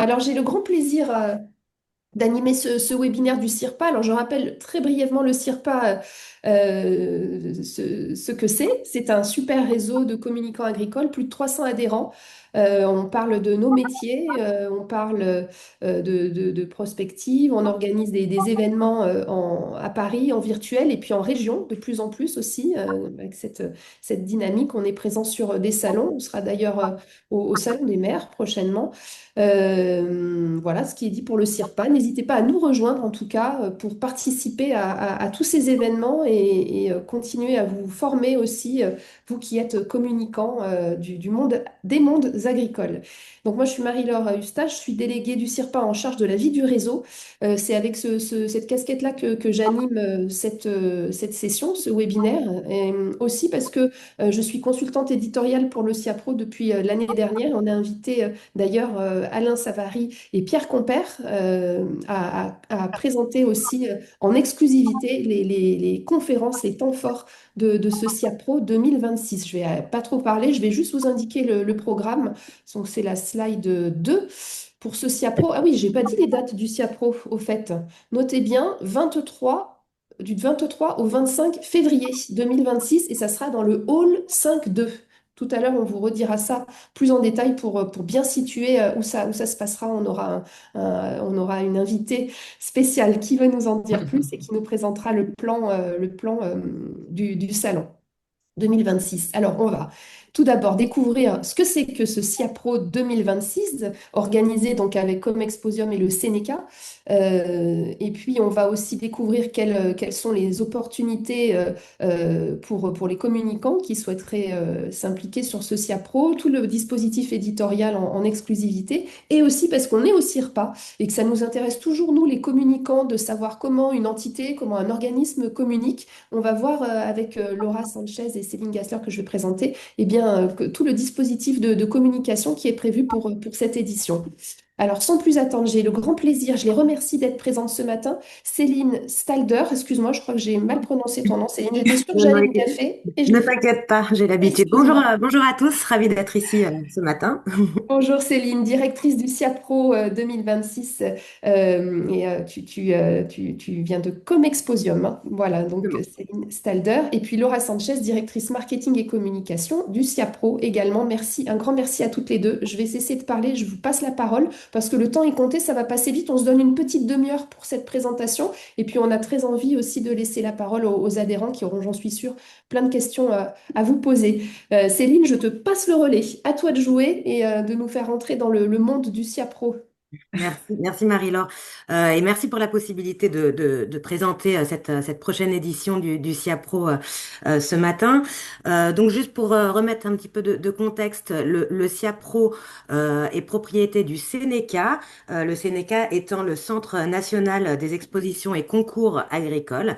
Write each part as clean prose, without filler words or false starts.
Alors, j'ai le grand plaisir d'animer ce webinaire du CIRPA. Alors, je rappelle très brièvement le CIRPA, ce que c'est. C'est un super réseau de communicants agricoles, plus de 300 adhérents. On parle de nos métiers, on parle de prospective, on organise des événements à Paris, en virtuel, et puis en région, de plus en plus aussi, avec cette dynamique. On est présent sur des salons. On sera d'ailleurs au Salon des maires prochainement. Voilà ce qui est dit pour le CIRPA. N'hésitez pas à nous rejoindre en tout cas pour participer à tous ces événements et continuer à vous former aussi, vous qui êtes communicants du monde, des mondes agricoles. Donc moi je suis Marie-Laure Eustache, je suis déléguée du CIRPA en charge de la vie du réseau. C'est avec cette casquette-là que j'anime cette session, ce webinaire. Et aussi parce que je suis consultante éditoriale pour le CIAPRO depuis l'année dernière. On a invité d'ailleurs, Alain Savary et Pierre Compère à présenter aussi en exclusivité les conférences, les temps forts de ce SIAPRO 2026. Je vais pas trop parler, je vais juste vous indiquer le programme. Donc, c'est la slide 2 pour ce SIAPRO. Ah oui, j'ai pas dit les dates du SIAPRO au fait. Notez bien, du 23 au 25 février 2026 et ça sera dans le hall 5-2. Tout à l'heure, on vous redira ça plus en détail pour bien situer où ça se passera. On aura une invitée spéciale qui va nous en dire plus et qui nous présentera le plan du salon 2026. Alors, on va tout d'abord découvrir ce que c'est que ce SIAPRO 2026, organisé donc avec Comexposium et le Sénéca. Et puis, on va aussi découvrir quelles sont les opportunités pour les communicants qui souhaiteraient s'impliquer sur ce SIAPRO, tout le dispositif éditorial en exclusivité, et aussi parce qu'on est au CIRPA et que ça nous intéresse toujours, nous, les communicants, de savoir comment une entité, comment un organisme communique. On va voir avec Laura Sanchez et Céline Gassler que je vais présenter, eh bien, tout le dispositif de communication qui est prévu pour cette édition. Alors, sans plus attendre, j'ai le grand plaisir, je les remercie d'être présentes ce matin. Céline Stalder, excuse-moi, je crois que j'ai mal prononcé ton nom, Céline. J'étais sûre que Non, j'allais non, le gaffer et je ne l'ai fait. t'inquiète pas, j'ai l'habitude. Bonjour, Excuse-moi. bonjour à tous, ravi d'être ici ce matin. Bonjour Céline, directrice du SIAPRO 2026. Tu viens de Comexposium, hein. Voilà, donc Céline Stalder. Et puis Laura Sanchez, directrice marketing et communication du SIAPRO également. Merci, un grand merci à toutes les deux. Je vais cesser de parler, je vous passe la parole parce que le temps est compté, ça va passer vite. On se donne une petite demi-heure pour cette présentation. Et puis on a très envie aussi de laisser la parole aux adhérents qui auront, j'en suis sûre, plein de questions à vous poser. Céline, je te passe le relais. À toi de jouer et de nous faire entrer dans le monde du SIAPRO. Merci Marie-Laure. Et merci pour la possibilité de présenter cette prochaine édition du SIAPRO ce matin. Donc juste pour remettre un petit peu de contexte, le SIAPRO est propriété du Sénéca, le Sénéca étant le Centre national des expositions et concours agricoles.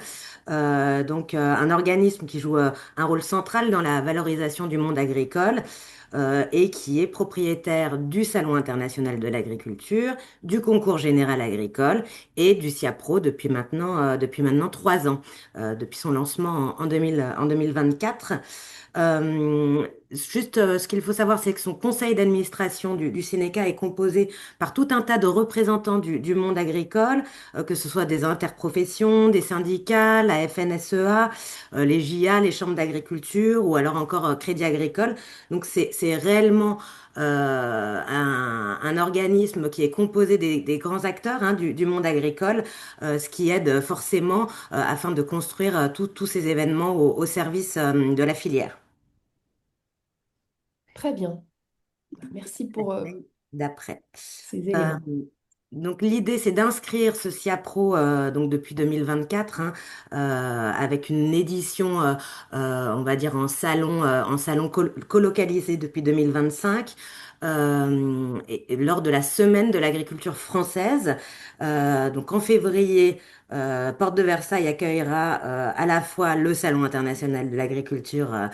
Un organisme qui joue un rôle central dans la valorisation du monde agricole et qui est propriétaire du Salon international de l'agriculture, du concours général agricole et du SIAPRO depuis maintenant 3 ans, depuis son lancement en 2024. Ce qu'il faut savoir, c'est que son conseil d'administration du Sénéca est composé par tout un tas de représentants du monde agricole, que ce soit des interprofessions, des syndicats, la FNSEA, les JA, les chambres d'agriculture ou alors encore Crédit Agricole. Donc c'est réellement un organisme qui est composé des grands acteurs du monde agricole, ce qui aide forcément afin de construire tous ces événements au service de la filière. Très bien. Merci pour D'après. ces Euh, éléments. donc l'idée c'est d'inscrire ce SIAPRO donc depuis 2024 avec une édition on va dire en salon colocalisé depuis 2025 et lors de la semaine de l'agriculture française. Donc en février, Porte de Versailles accueillera à la fois le Salon international de l'agriculture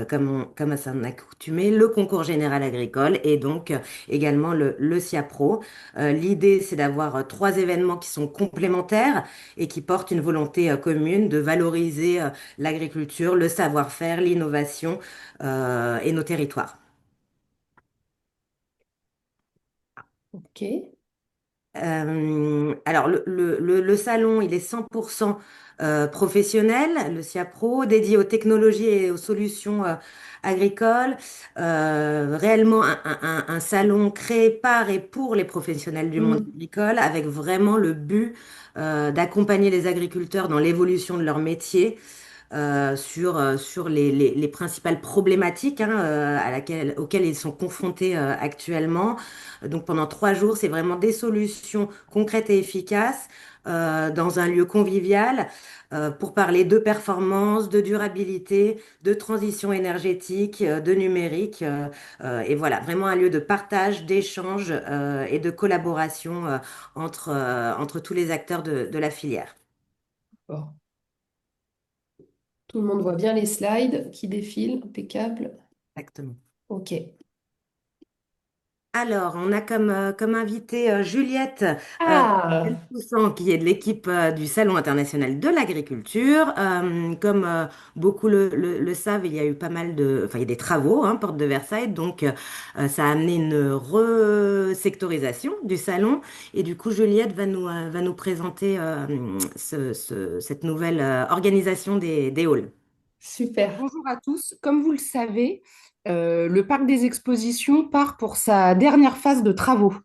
comme à son accoutumé, le concours général agricole et donc également le SIAPRO. L'idée, c'est d'avoir trois événements qui sont complémentaires et qui portent une volonté commune de valoriser l'agriculture, le savoir-faire, l'innovation et nos territoires. OK. Alors, le salon, il est 100% professionnel, le SIAPRO, dédié aux technologies et aux solutions agricoles. Réellement, un salon créé par et pour les professionnels du monde Mhm. agricole, avec vraiment le but d'accompagner les agriculteurs dans l'évolution de leur métier sur les principales problématiques auxquelles ils sont confrontés actuellement. Donc pendant 3 jours, c'est vraiment des solutions concrètes et efficaces dans un lieu convivial pour parler de performance, de durabilité, de transition énergétique, de numérique. Et voilà, vraiment un lieu de partage, d'échange et de collaboration entre tous les acteurs de la filière. Bon. Tout le monde voit bien les slides qui défilent, impeccable. Exactement. Ok. Alors, on a comme invitée Juliette Ah, Poussan, qui est de l'équipe du Salon international de l'agriculture. Comme beaucoup le savent, il y a eu pas mal enfin, il y a des travaux, hein, porte de Versailles, donc ça a amené une resectorisation du salon. Et du coup, Juliette va nous présenter cette nouvelle organisation des halls. Alors, super. bonjour à tous. Comme vous le savez, le parc des expositions part pour sa dernière phase de travaux,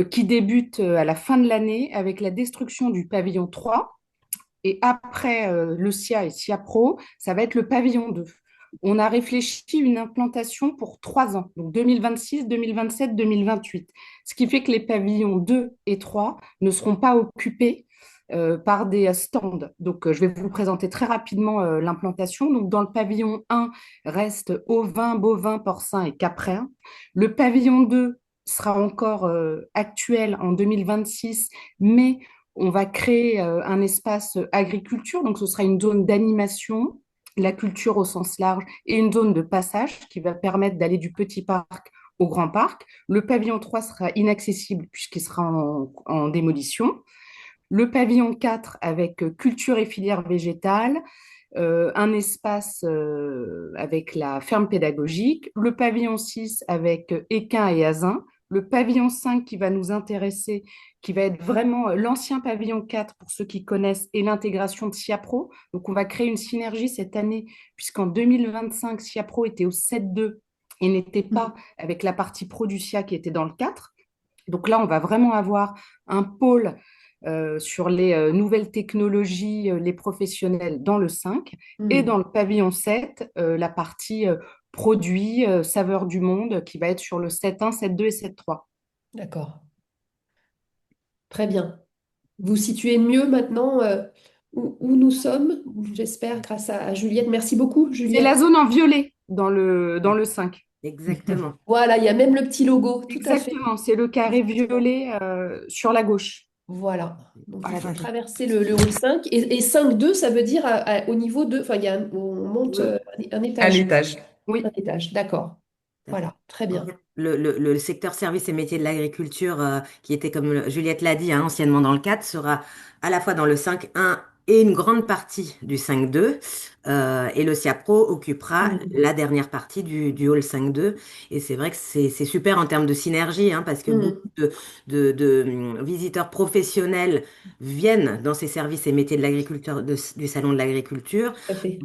qui débute à la fin de l'année avec la destruction du pavillon 3. Et après le SIA et SIA Pro, ça va être le pavillon 2. On a réfléchi une implantation pour 3 ans, donc 2026, 2027, 2028. Ce qui fait que les pavillons 2 et 3 ne seront pas occupés par des stands. Je vais vous présenter très rapidement l'implantation. Donc, dans le pavillon 1 reste ovins, bovins, porcins et caprins. Le pavillon 2 sera encore actuel en 2026, mais on va créer un espace agriculture, donc ce sera une zone d'animation, la culture au sens large, et une zone de passage qui va permettre d'aller du petit parc au grand parc. Le pavillon 3 sera inaccessible puisqu'il sera en démolition. Le pavillon 4 avec culture et filière végétale, un espace avec la ferme pédagogique, le pavillon 6 avec équins et asins, le pavillon 5 qui va nous intéresser, qui va être vraiment l'ancien pavillon 4 pour ceux qui connaissent et l'intégration de SIAPRO. Donc on va créer une synergie cette année puisqu'en 2025, SIAPRO était au 7.2 et n'était pas Mhm. avec la partie pro du SIA qui était dans le 4. Donc là, on va vraiment avoir un pôle sur les nouvelles technologies, les professionnels dans le 5 et dans Mhm. le pavillon 7, la partie produits, saveurs du monde qui va être sur le 7.1, 7.2 et 7.3. D'accord. Très bien. Vous situez mieux maintenant où nous sommes, j'espère, grâce à Juliette. Merci beaucoup, C'est la Juliette. zone en violet dans le 5. Exactement. Voilà, il y a même le petit logo, tout à fait. Exactement, c'est le carré Exactement. violet sur la gauche. Voilà. Donc il Voilà, faut Juliette. traverser le hall 5. Et 5.2, ça veut dire au niveau de. Enfin, on monte un À étage. l'étage. Un Oui. étage, d'accord. Tout à fait. Voilà, très En bien. fait, le secteur services et métiers de l'agriculture, qui était, comme Juliette l'a dit, hein, anciennement dans le 4, sera à la fois dans le 5.1 et une grande partie du 5.2. Et le SIAPRO occupera Mhm. la dernière partie du hall 5.2. Et c'est vrai que c'est super en termes de synergie, hein, parce que beaucoup Mhm. de visiteurs professionnels viennent dans ces services et métiers de l'agriculture, du Salon de l'agriculture. Tout à fait.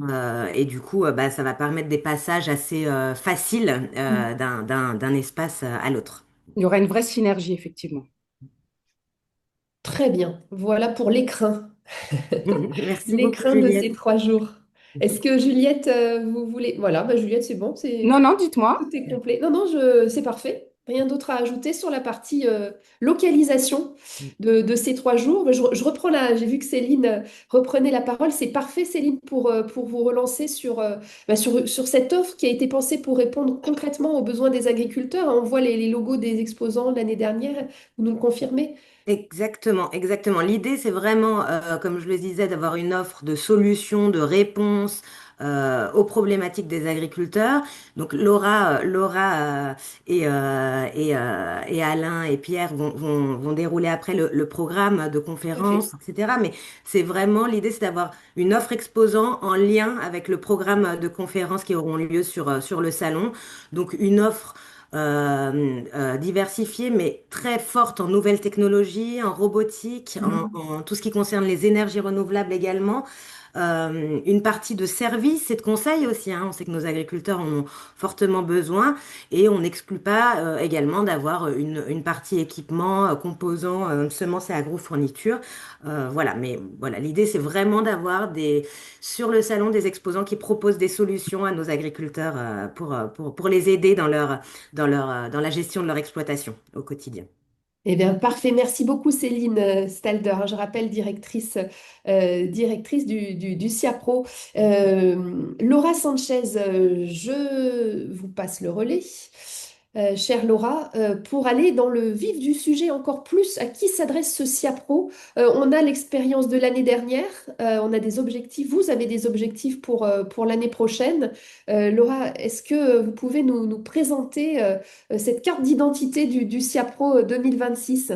Et du coup, bah, ça va permettre des passages assez faciles Mhm. d'un espace à l'autre. Il y aura une vraie synergie, effectivement. Très bien. Voilà pour l'écrin. Merci beaucoup, L'écrin de ces Juliette. 3 jours. Est-ce que Juliette, vous voulez... Voilà, bah, Juliette, c'est bon, Non, non, dites-moi. tout est complet. Non, non, c'est parfait. Rien d'autre à ajouter sur la partie localisation de ces 3 jours. Je reprends j'ai vu que Céline reprenait la parole. C'est parfait, Céline, pour vous relancer sur cette offre qui a été pensée pour répondre concrètement aux besoins des agriculteurs. On voit les logos des exposants l'année dernière. Vous nous le confirmez? Exactement, exactement. L'idée, c'est vraiment, comme je le disais, d'avoir une offre de solutions, de réponses aux problématiques des agriculteurs. Donc Laura et Alain et Pierre vont dérouler après le programme de Tout à fait. conférences, etc. Mais c'est vraiment l'idée, c'est d'avoir une offre exposant en lien avec le programme de conférences qui auront lieu sur le salon. Donc une offre diversifiée, mais très forte en nouvelles technologies, en robotique, Mhm. en tout ce qui concerne les énergies renouvelables également. Une partie de services et de conseils aussi, hein. On sait que nos agriculteurs en ont fortement besoin et on n'exclut pas également d'avoir une partie équipement, composants, semences et agrofournitures. Voilà, mais voilà, l'idée c'est vraiment d'avoir sur le salon des exposants qui proposent des solutions à nos agriculteurs pour les aider dans la gestion de leur exploitation au quotidien. Eh bien, parfait. Merci beaucoup, Céline Stalder. Je rappelle, directrice du SIAPRO. Laura Sanchez, je vous passe le relais. Chère Laura, pour aller dans le vif du sujet encore plus, à qui s'adresse ce SIAPRO? On a l'expérience de l'année dernière, on a des objectifs, vous avez des objectifs pour l'année prochaine. Laura, est-ce que vous pouvez nous présenter cette carte d'identité du SIAPRO 2026?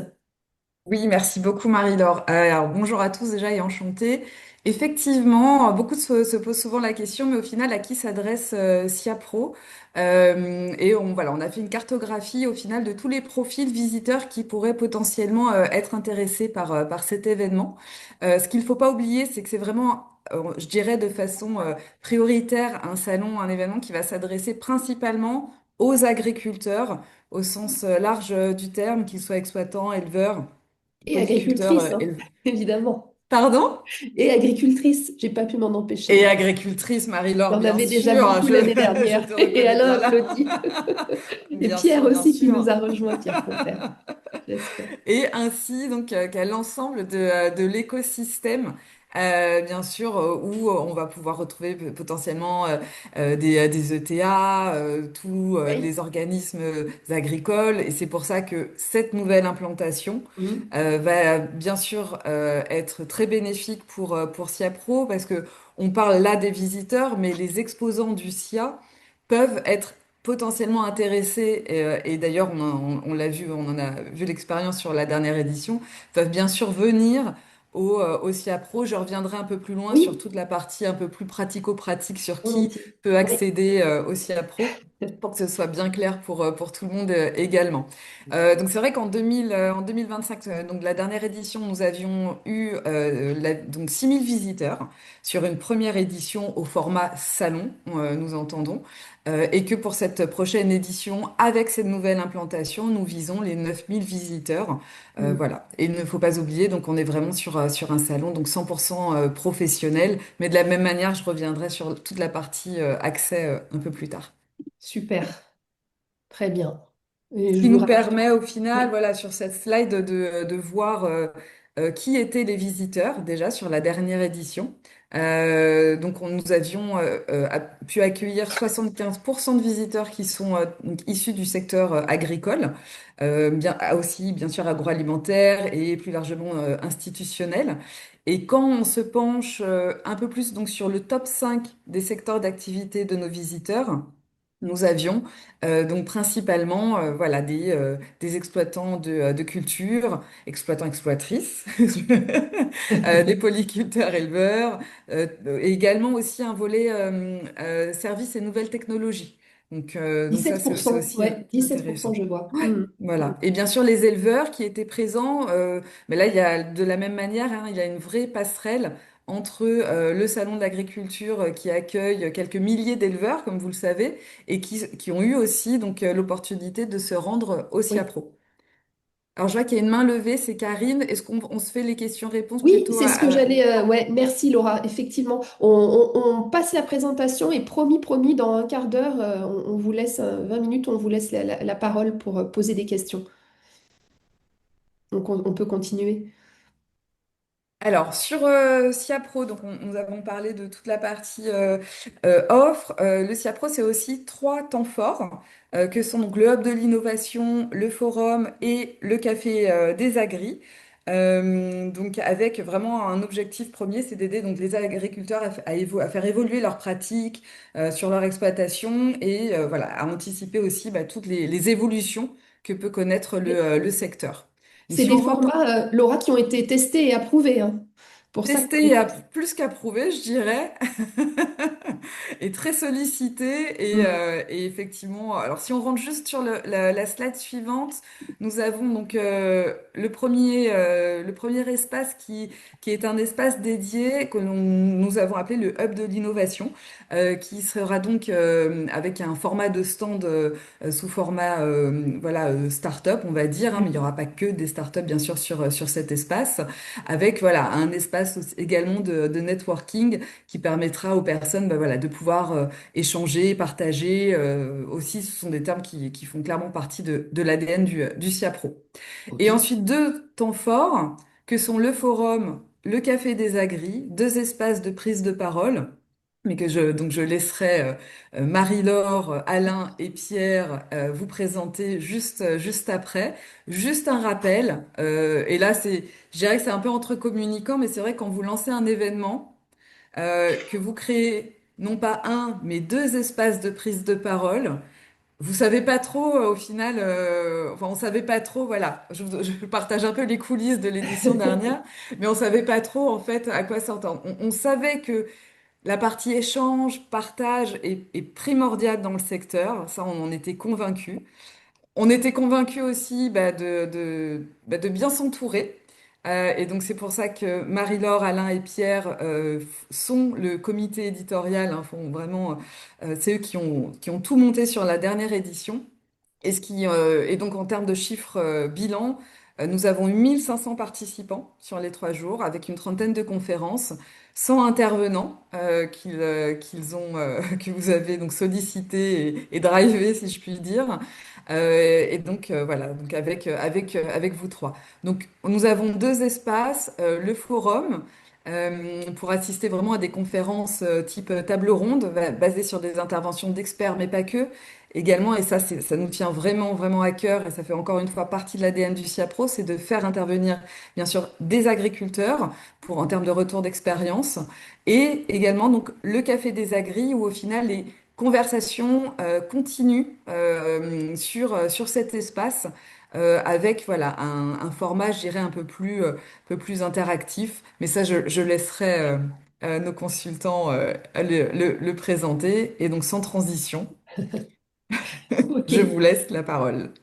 Oui, merci beaucoup Marie-Laure. Alors bonjour à tous déjà et enchantée. Effectivement, beaucoup se posent souvent la question, mais au final, à qui s'adresse SIAPRO? Et voilà, on a fait une cartographie au final de tous les profils visiteurs qui pourraient potentiellement être intéressés par cet événement. Ce qu'il ne faut pas oublier, c'est que c'est vraiment, je dirais de façon prioritaire, un salon, un événement qui va s'adresser principalement aux agriculteurs, au sens large du terme, qu'ils soient exploitants, éleveurs Et polyculteur agricultrice, hein, évidemment. Pardon? Et agricultrice, j'ai pas pu m'en empêcher. Et agricultrice, Il y Marie-Laure, en bien avait déjà sûr. beaucoup l'année Je dernière. te Et reconnais Alain bien là. applaudit. Et Bien Pierre sûr, bien aussi qui nous sûr. a rejoint, Pierre Compère, j'espère. Et ainsi donc qu'à l'ensemble de l'écosystème, bien sûr, où on va pouvoir retrouver potentiellement des ETA, tous Oui. les organismes agricoles. Et c'est pour ça que cette nouvelle implantation Mhm. va bien sûr être très bénéfique pour SIAPRO, parce que on parle là des visiteurs, mais les exposants du SIA peuvent être potentiellement intéressés, et d'ailleurs on l'a vu, on en a vu l'expérience sur la dernière édition, peuvent bien sûr venir au SIA Pro. Je reviendrai un peu plus loin sur Oui, toute la partie un peu plus pratico-pratique sur qui volontiers. peut Oui. accéder au SIA Pro, pour que ce soit bien clair pour tout le monde également. Donc c'est vrai en 2025, donc la dernière édition, nous avions eu donc 6000 visiteurs sur une première édition au format salon, nous entendons. Et que pour cette prochaine édition, avec cette nouvelle implantation, nous visons les 9000 visiteurs. Mhm. Voilà. Et il ne faut pas oublier, donc on est vraiment sur un salon donc 100% professionnel. Mais de la même manière, je reviendrai sur toute la partie accès un peu plus tard. Super, très bien. Ce Et je qui vous nous rappelle. permet au final, Oui. voilà, sur cette slide, de voir qui étaient les visiteurs déjà sur la dernière édition. Donc nous avions pu accueillir 75% de visiteurs qui sont donc issus du secteur agricole, aussi bien sûr agroalimentaire et plus largement institutionnel. Et quand on se penche un peu plus donc sur le top 5 des secteurs d'activité de nos visiteurs, nous avions donc principalement voilà, des exploitants de culture, exploitants exploitrices, des polyculteurs éleveurs, et également aussi un volet services et nouvelles technologies. Donc ça, c'est 17%, aussi ouais, 17%, intéressant. je vois. Mhm. Mhm. Voilà. Et bien sûr, les éleveurs qui étaient présents, mais là, il y a de la même manière, hein, il y a une vraie passerelle entre le salon de l'agriculture qui accueille quelques milliers d'éleveurs, comme vous le savez, et qui ont eu aussi donc l'opportunité de se rendre au Oui. SIAPRO. Alors, je vois qu'il y a une main levée, c'est Karine. Est-ce qu'on se fait les questions-réponses Oui, plutôt c'est ce que j'allais. Ouais, merci Laura. Effectivement, on passe la présentation et promis, promis, dans un quart d'heure, on vous laisse 20 minutes, on vous laisse la parole pour poser des questions. Donc on peut continuer. Alors, sur SIAPRO, donc nous avons parlé de toute la partie offre. Le SIAPRO, c'est aussi trois temps forts, que sont donc le hub de l'innovation, le forum et le café des agris. Donc, avec vraiment un objectif premier, c'est d'aider donc les agriculteurs à faire évoluer leurs pratiques sur leur exploitation, et voilà, à anticiper aussi bah, toutes les évolutions que peut connaître le secteur. Donc, C'est si des on reprend formats, Laura, qui ont été testés et approuvés, hein. pour ça qu'on Testé est... et plus qu'approuvé, je dirais, et très sollicité. Mm. Et effectivement, alors si on rentre juste sur la slide suivante, nous avons donc le premier espace qui est un espace dédié que nous avons appelé le hub de l'innovation, qui sera donc avec un format de stand sous format voilà, start-up, on va dire, hein, mais il n'y aura pas que des start-up, bien sûr, sur cet espace avec voilà un espace également de networking qui permettra aux personnes bah, voilà, de pouvoir échanger, partager. Aussi, ce sont des termes qui font clairement partie de l'ADN du SIAPRO. Ok. Et ensuite, deux temps forts que sont le forum, le café des agris, deux espaces de prise de parole. Mais donc je laisserai Marie-Laure, Alain et Pierre vous présenter juste après. Juste un rappel, et là je dirais que c'est un peu entre communicants, mais c'est vrai que quand vous lancez un événement, que vous créez non pas un, mais deux espaces de prise de parole, vous savez pas trop au final, enfin on savait pas trop, voilà, je partage un peu les coulisses de l'édition dernière, mais on savait pas trop en fait à quoi s'entendre. On savait que la partie échange, partage est primordiale dans le secteur, ça on en était convaincus. On était convaincus aussi bah, de bien s'entourer. Et donc c'est pour ça que Marie-Laure, Alain et Pierre sont le comité éditorial, hein, font vraiment, c'est eux qui ont tout monté sur la dernière édition. Et donc en termes de chiffres bilan, nous avons eu 1500 participants sur les 3 jours avec une trentaine de conférences, 100 intervenants qu'ils ont, que vous avez donc sollicité et drivé, si je puis dire. Et donc voilà, donc avec vous trois. Donc nous avons deux espaces, le forum. Pour assister vraiment à des conférences type table ronde, basées sur des interventions d'experts, mais pas que. Également, et ça, ça nous tient vraiment, vraiment à cœur, et ça fait encore une fois partie de l'ADN du SIAPRO, c'est de faire intervenir, bien sûr, des agriculteurs en termes de retour d'expérience, et également donc le Café des Agris, où au final les conversations continuent sur cet espace, avec voilà un format, je dirais, peu plus interactif. Mais ça, je laisserai nos consultants le présenter, et donc sans transition. Ok. Je vous laisse la parole.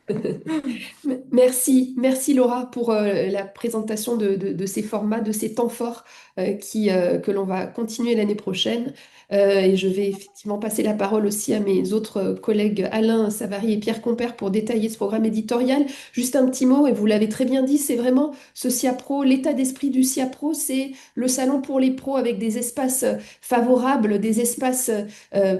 Merci, merci Laura pour la présentation de ces formats, de ces temps forts que l'on va continuer l'année prochaine. Et je vais effectivement passer la parole aussi à mes autres collègues Alain Savary et Pierre Compère pour détailler ce programme éditorial. Juste un petit mot, et vous l'avez très bien dit, c'est vraiment ce SIAPRO, l'état d'esprit du SIAPRO, c'est le salon pour les pros avec des espaces favorables, des espaces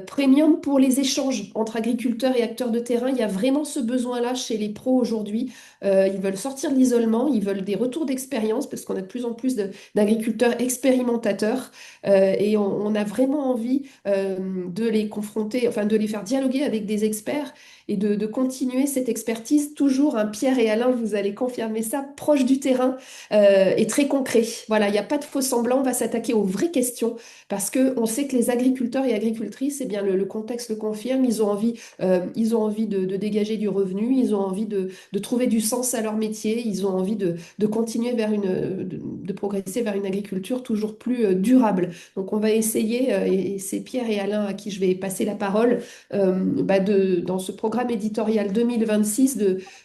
premium pour les échanges entre agriculteurs et acteurs de terrain. Il y a vraiment ce besoin-là chez les pros aujourd'hui. Ils veulent sortir de l'isolement, ils veulent des retours d'expérience parce qu'on a de plus en plus d'agriculteurs expérimentateurs et on a vraiment envie de les confronter, enfin de les faire dialoguer avec des experts et de continuer cette expertise. Toujours, un Pierre et Alain, vous allez confirmer ça, proche du terrain et très concret. Voilà, il n'y a pas de faux semblants, on va s'attaquer aux vraies questions parce qu'on sait que les agriculteurs et agricultrices, eh bien, le contexte le confirme, ils ont envie de dégager du revenu, ils ont envie de trouver du sens à leur métier, ils ont envie de continuer de progresser vers une agriculture toujours plus durable. Donc on va essayer, et c'est Pierre et Alain à qui je vais passer la parole, dans ce programme éditorial 2026,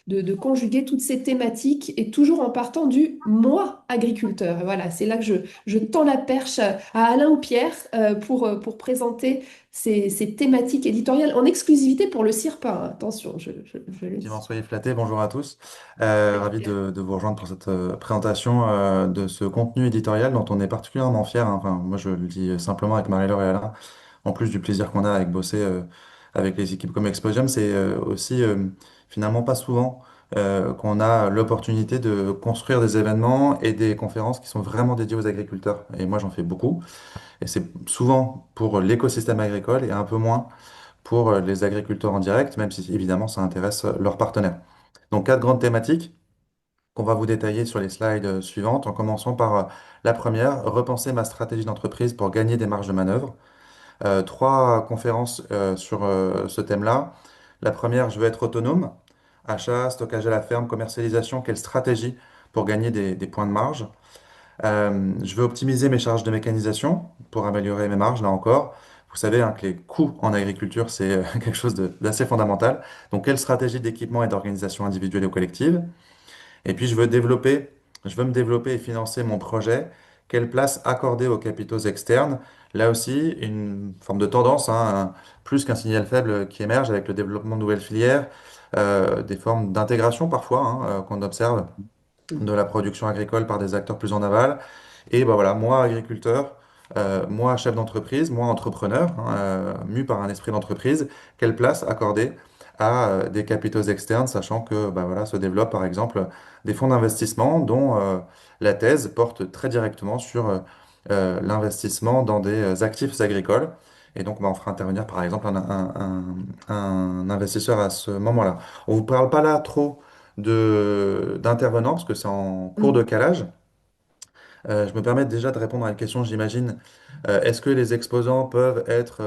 de conjuguer toutes ces thématiques et toujours en partant du moi agriculteur. Et voilà, c'est là que je tends la perche à Alain ou Pierre pour présenter ces thématiques éditoriales en exclusivité pour le CIRPA, hein. Attention, je le Effectivement, dis. soyez flattés, bonjour à tous. Ravi de vous rejoindre pour cette présentation de ce contenu éditorial dont on est particulièrement fier, hein. Enfin, moi, je le dis simplement avec Marie-Laure et Alain, en plus du plaisir qu'on a avec bosser avec les équipes comme Exposium, c'est aussi finalement pas souvent qu'on a l'opportunité de construire des événements et des conférences qui sont vraiment dédiées aux agriculteurs. Et moi, j'en fais beaucoup. Et c'est souvent pour l'écosystème agricole et un peu moins pour les agriculteurs en direct, même si évidemment ça intéresse leurs partenaires. Donc quatre grandes thématiques qu'on va vous détailler sur les slides suivantes, en commençant par la première, repenser ma stratégie d'entreprise pour gagner des marges de manœuvre. Trois conférences sur ce thème-là. La première, je veux être autonome. Achat, stockage à la ferme, commercialisation, quelle stratégie pour gagner des points de marge. Je veux optimiser mes charges de mécanisation pour améliorer mes marges, là encore. Vous savez hein, que les coûts en agriculture, c'est quelque chose d'assez fondamental. Donc, quelle stratégie d'équipement et d'organisation individuelle ou collective? Et puis, je veux me développer et financer mon projet. Quelle place accorder aux capitaux externes? Là aussi, une forme de tendance, hein, plus qu'un signal faible qui émerge avec le développement de nouvelles filières, des formes d'intégration parfois qu'on observe de la production agricole par des acteurs plus en aval. Et ben voilà, moi agriculteur, moi chef d'entreprise, moi entrepreneur, mu par un esprit d'entreprise, quelle place accorder à des capitaux externes, sachant que ben voilà, se développent par exemple des fonds d'investissement dont la thèse porte très directement sur l'investissement dans des actifs agricoles. Et donc, ben, on fera intervenir par exemple un investisseur à ce moment-là. On ne vous parle pas là trop d'intervenants parce que c'est en cours de Mm. calage. Je me permets déjà de répondre à une question, j'imagine. Est-ce que les exposants peuvent être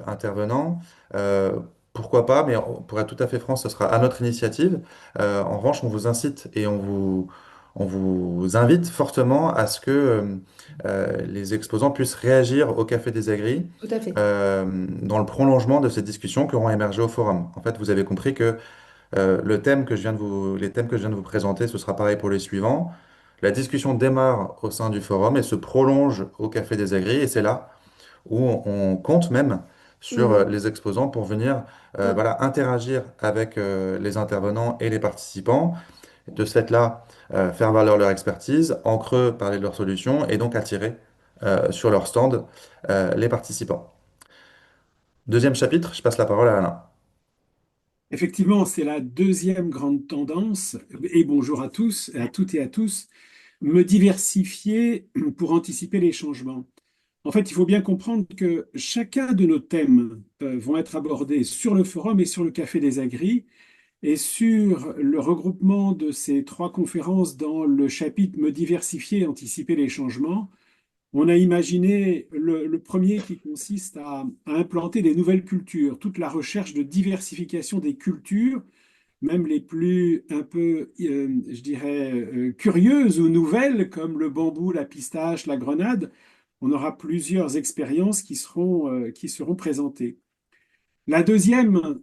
intervenants? Euh, Pourquoi pas, mais pour être tout à fait franc, ce sera à notre initiative. En revanche, on vous incite et on vous invite fortement à ce que les exposants puissent réagir au Café des Agris Tout à fait. dans le prolongement de ces discussions qui auront émergé au forum. En fait, vous avez compris que les thèmes que je viens de vous présenter, ce sera pareil pour les suivants. La discussion démarre au sein du forum et se prolonge au Café des Agris. Et c'est là où on compte même sur Mm. les exposants pour venir Mm. voilà, interagir avec les intervenants et les participants. De ce fait-là, faire valoir leur expertise, en creux, parler de leurs solutions et donc attirer sur leur stand les participants. Deuxième chapitre, je passe la parole à Alain. Effectivement, c'est la deuxième grande tendance. Et bonjour à tous, à toutes et à tous. Me diversifier pour anticiper les changements. En fait, il faut bien comprendre que chacun de nos thèmes vont être abordés sur le forum et sur le Café des Agris. Et sur le regroupement de ces trois conférences dans le chapitre Me diversifier et anticiper les changements, on a imaginé le premier qui consiste à implanter des nouvelles cultures, toute la recherche de diversification des cultures, même les plus un peu, je dirais, curieuses ou nouvelles, comme le bambou, la pistache, la grenade. On aura plusieurs expériences qui seront présentées. La deuxième,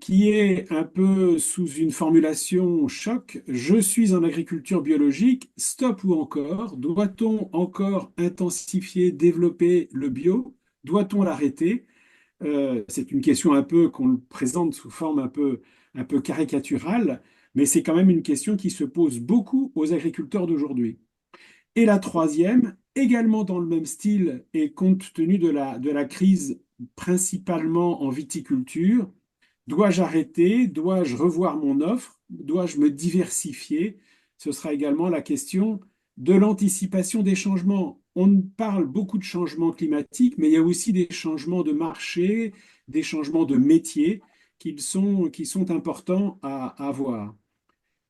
qui est un peu sous une formulation choc, je suis en agriculture biologique, stop ou encore? Doit-on encore intensifier, développer le bio? Doit-on l'arrêter? C'est une question un peu qu'on le présente sous forme un peu caricaturale, mais c'est quand même une question qui se pose beaucoup aux agriculteurs d'aujourd'hui. Et la troisième, également dans le même style et compte tenu de la crise principalement en viticulture, dois-je arrêter? Dois-je revoir mon offre? Dois-je me diversifier? Ce sera également la question de l'anticipation des changements. On parle beaucoup de changements climatiques, mais il y a aussi des changements de marché, des changements de métier qui sont importants à voir.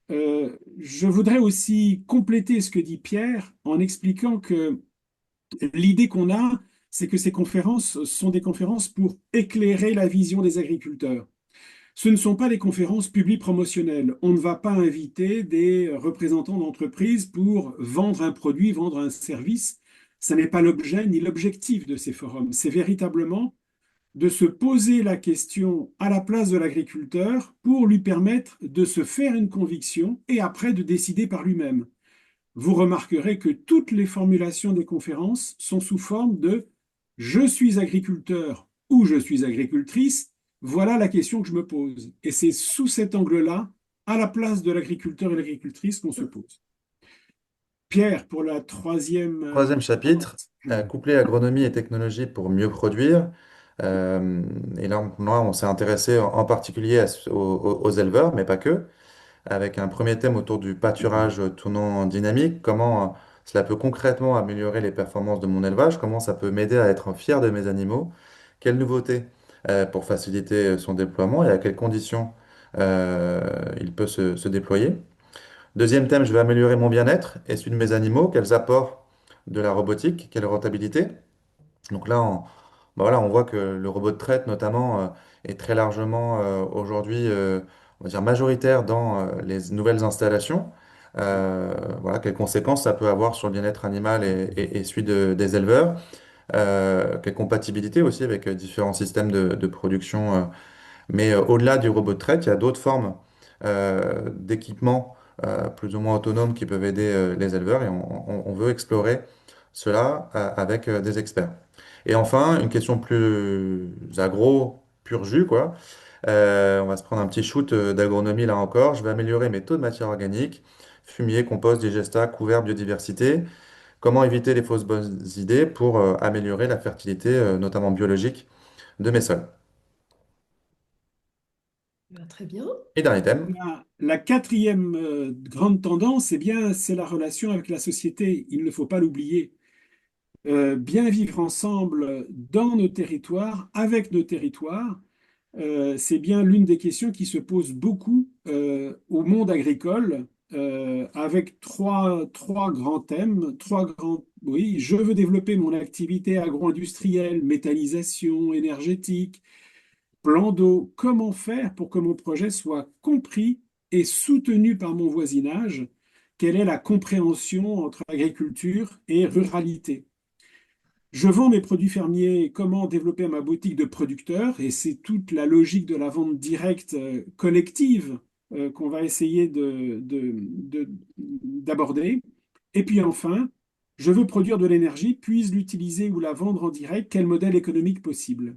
Je voudrais aussi compléter ce que dit Pierre en expliquant que l'idée qu'on a, c'est que ces conférences sont des conférences pour éclairer la vision des agriculteurs. Ce ne sont pas des conférences publiques promotionnelles. On ne va pas inviter des représentants d'entreprises pour vendre un produit, vendre un service. Ce n'est pas l'objet ni l'objectif de ces forums. C'est véritablement de se poser la question à la place de l'agriculteur pour lui permettre de se faire une conviction et après de décider par lui-même. Vous remarquerez que toutes les formulations des conférences sont sous forme de je suis agriculteur ou je suis agricultrice, voilà la question que je me pose. Et c'est sous cet angle-là, à la place de l'agriculteur et l'agricultrice, qu'on se pose. Pierre, pour la troisième Troisième chapitre, tendance. coupler agronomie et technologie pour mieux produire. Et là, on s'est intéressé en particulier aux éleveurs, mais pas que, avec un premier thème autour du pâturage tournant en dynamique. Comment cela peut concrètement améliorer les performances de mon élevage? Comment ça peut m'aider à être fier de mes animaux? Quelles nouveautés pour faciliter son déploiement et à quelles conditions il peut se déployer? Deuxième thème, je vais améliorer mon bien-être et celui de mes animaux. Quels apports de la robotique? Quelle rentabilité? Donc là, bah voilà, on voit que le robot de traite, notamment, est très largement aujourd'hui, on va dire, majoritaire dans les nouvelles installations. Voilà, quelles conséquences ça peut avoir sur le bien-être animal et celui des éleveurs. Quelle compatibilité aussi avec différents systèmes de production. Mais au-delà du robot de traite, il y a d'autres formes d'équipements plus ou moins autonomes qui peuvent aider les éleveurs et on veut explorer cela avec des experts. Et enfin, une question plus agro, pur jus, quoi. On va se prendre un petit shoot d'agronomie là encore. Je vais améliorer mes taux de matière organique, fumier, compost, digestat, couvert, biodiversité. Comment éviter les fausses bonnes idées pour améliorer la fertilité, notamment biologique, de mes sols. Ben, très bien. Et dernier thème. La quatrième grande tendance, eh bien, c'est la relation avec la société. Il ne faut pas l'oublier. Bien vivre ensemble dans nos territoires, avec nos territoires, c'est bien l'une des questions qui se pose beaucoup au monde agricole, avec trois grands thèmes, oui, je veux développer mon activité agro-industrielle, méthanisation énergétique, plan d'eau. Comment faire pour que mon projet soit compris et soutenu par mon voisinage? Quelle est la compréhension entre agriculture et ruralité? Je vends mes produits fermiers, comment développer ma boutique de producteurs, et c'est toute la logique de la vente directe collective qu'on va essayer d'aborder. Et puis enfin, je veux produire de l'énergie, puis l'utiliser ou la vendre en direct, quel modèle économique possible?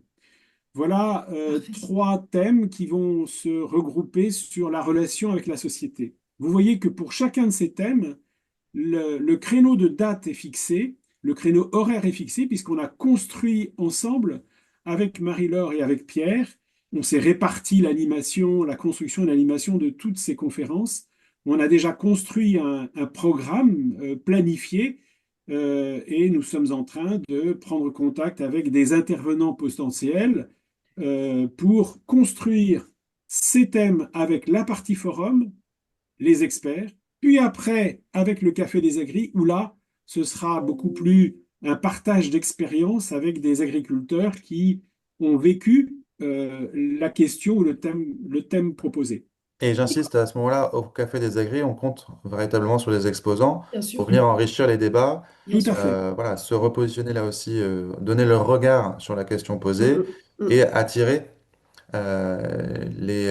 Voilà Parfait. trois thèmes qui vont se regrouper sur la relation avec la société. Vous voyez que pour chacun de ces thèmes, le créneau de date est fixé, le créneau horaire est fixé, puisqu'on a construit ensemble, avec Marie-Laure et avec Pierre, on s'est réparti l'animation, la construction et l'animation de toutes ces conférences. On a déjà construit un programme planifié et nous sommes en train de prendre contact avec des intervenants potentiels pour construire ces thèmes avec la partie forum, les experts, puis après avec le Café des Agris, où là, ce sera beaucoup plus un partage d'expériences avec des agriculteurs qui ont vécu la question ou le thème proposé. Et j'insiste à ce moment-là, au Café des Agris, on compte véritablement sur les exposants Bien pour sûr. venir enrichir les débats, Bien Tout à sûr. fait. voilà, se repositionner là aussi, donner leur regard sur la question Mm, posée mm, et mm. attirer les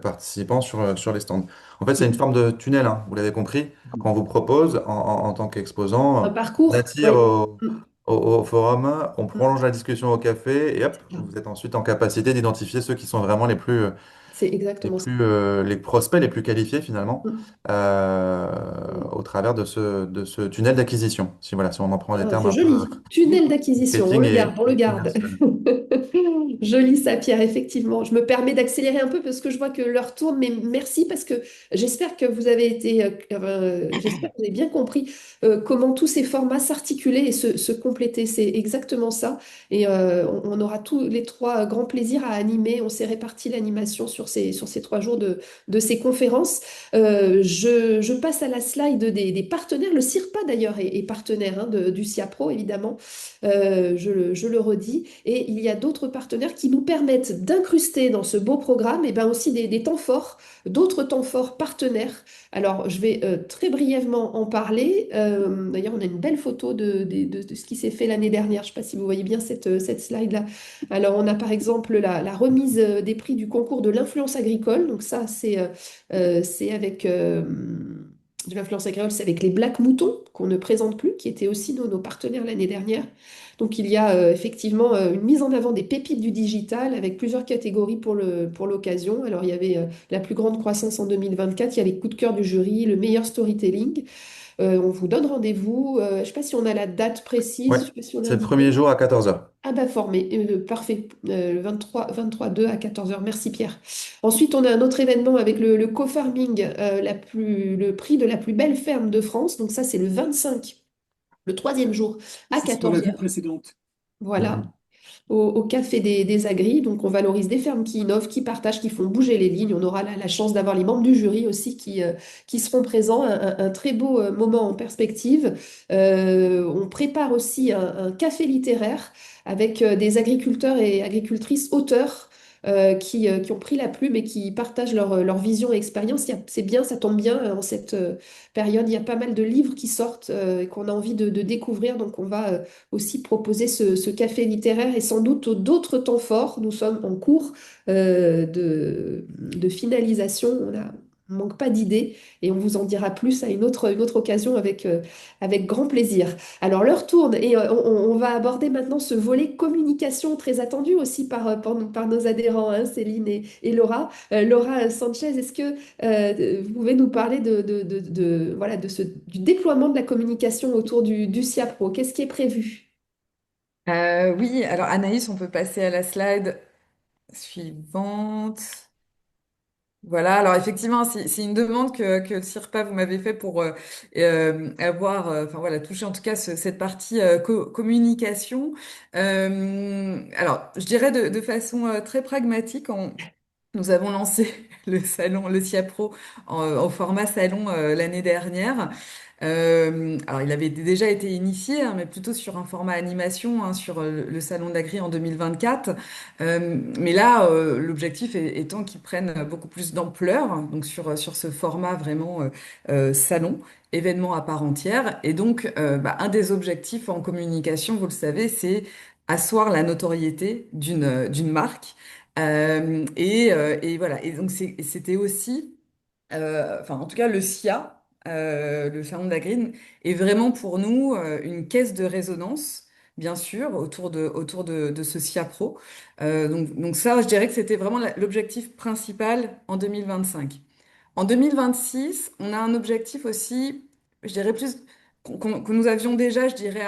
participants sur les stands. En fait, c'est une Mm. forme de tunnel, hein, vous l'avez compris, qu'on vous propose en tant qu'exposant. Un On parcours, attire oui. Mm, au forum, on mm. prolonge la discussion au café et hop, C'est ça. vous êtes ensuite en capacité d'identifier ceux qui sont vraiment C'est exactement ça. les prospects les plus qualifiés finalement Mm. au travers de ce tunnel d'acquisition. Si, voilà, si on en prend des Ah, termes c'est un peu joli. Tunnel d'acquisition, on marketing le garde, on le et garde. commercial. Joli ça, Pierre, effectivement. Je me permets d'accélérer un peu parce que je vois que l'heure tourne, mais merci parce que j'espère que vous avez été, j'espère que vous avez bien compris comment tous ces formats s'articulaient et se complétaient. C'est exactement ça. Et on aura tous les trois grands plaisirs à animer. On s'est réparti l'animation sur ces 3 jours de ces conférences. Je passe à la slide des partenaires. Le CIRPA d'ailleurs est partenaire hein, du SIAPRO, évidemment. Je le redis. Et il y a d'autres partenaires qui nous permettent d'incruster dans ce beau programme et ben aussi des temps forts, d'autres temps forts partenaires. Alors, je vais très brièvement en parler. D'ailleurs, on a une belle photo de ce qui s'est fait l'année dernière. Je ne sais pas si vous voyez bien cette slide-là. Alors, on a par exemple la remise des prix du concours de l'influence agricole. Donc ça, c'est avec de l'influence agricole, c'est avec les Black Moutons qu'on ne présente plus, qui étaient aussi nos partenaires l'année dernière. Donc il y a effectivement une mise en avant des pépites du digital avec plusieurs catégories pour l'occasion. Alors il y avait la plus grande croissance en 2024, il y a les coups de cœur du jury, le meilleur storytelling. On vous donne rendez-vous. Je ne sais pas si on a la date précise, Ouais, je ne sais pas si on a c'est le premier indiqué. jour à 14h. Ah bah formé, parfait. Le 23-2 à 14h. Merci Pierre. Ensuite, on a un autre événement avec le co-farming, le prix de la plus belle ferme de France. Donc ça, c'est le 25, le troisième jour à C'est ce qu'on a vu 14h. précédente. Voilà, au Café des Agris. Donc, on valorise des fermes qui innovent, qui partagent, qui font bouger les lignes. On aura la chance d'avoir les membres du jury aussi qui seront présents. Un très beau moment en perspective. On prépare aussi un café littéraire avec des agriculteurs et agricultrices auteurs. qui ont pris la plume et qui partagent leur vision et expérience. C'est bien, ça tombe bien en cette période. Il y a pas mal de livres qui sortent et qu'on a envie de découvrir. Donc, on va aussi proposer ce café littéraire et sans doute d'autres temps forts. Nous sommes en cours de finalisation. On manque pas d'idées et on vous en dira plus à une autre occasion avec grand plaisir. Alors, l'heure tourne et on va aborder maintenant ce volet communication très attendu aussi par nos adhérents, hein, Céline et Laura. Laura Sanchez, est-ce que vous pouvez nous parler voilà, du déploiement de la communication autour du SIAPRO? Qu'est-ce qui est prévu? Oui, alors Anaïs, on peut passer à la slide suivante. Voilà, alors effectivement, c'est une demande que le CIRPA vous m'avez fait pour avoir, enfin voilà, toucher en tout cas cette partie communication. Alors, je dirais de façon très pragmatique, nous avons lancé le salon, le SIAPRO, au format salon l'année dernière. Alors, il avait déjà été initié, hein, mais plutôt sur un format animation, hein, sur le salon d'Agri en 2024. Mais là, l'objectif étant qu'ils prennent beaucoup plus d'ampleur, hein, donc sur ce format vraiment salon, événement à part entière. Et donc, un des objectifs en communication, vous le savez, c'est asseoir la notoriété d'une marque. Et voilà. Et donc, c'était aussi, enfin, en tout cas, le SIA, le Salon de la Green, est vraiment pour nous une caisse de résonance, bien sûr, autour de ce SIA Pro. Donc ça, je dirais que c'était vraiment l'objectif principal en 2025. En 2026, on a un objectif aussi, je dirais plus, que nous avions déjà, je dirais,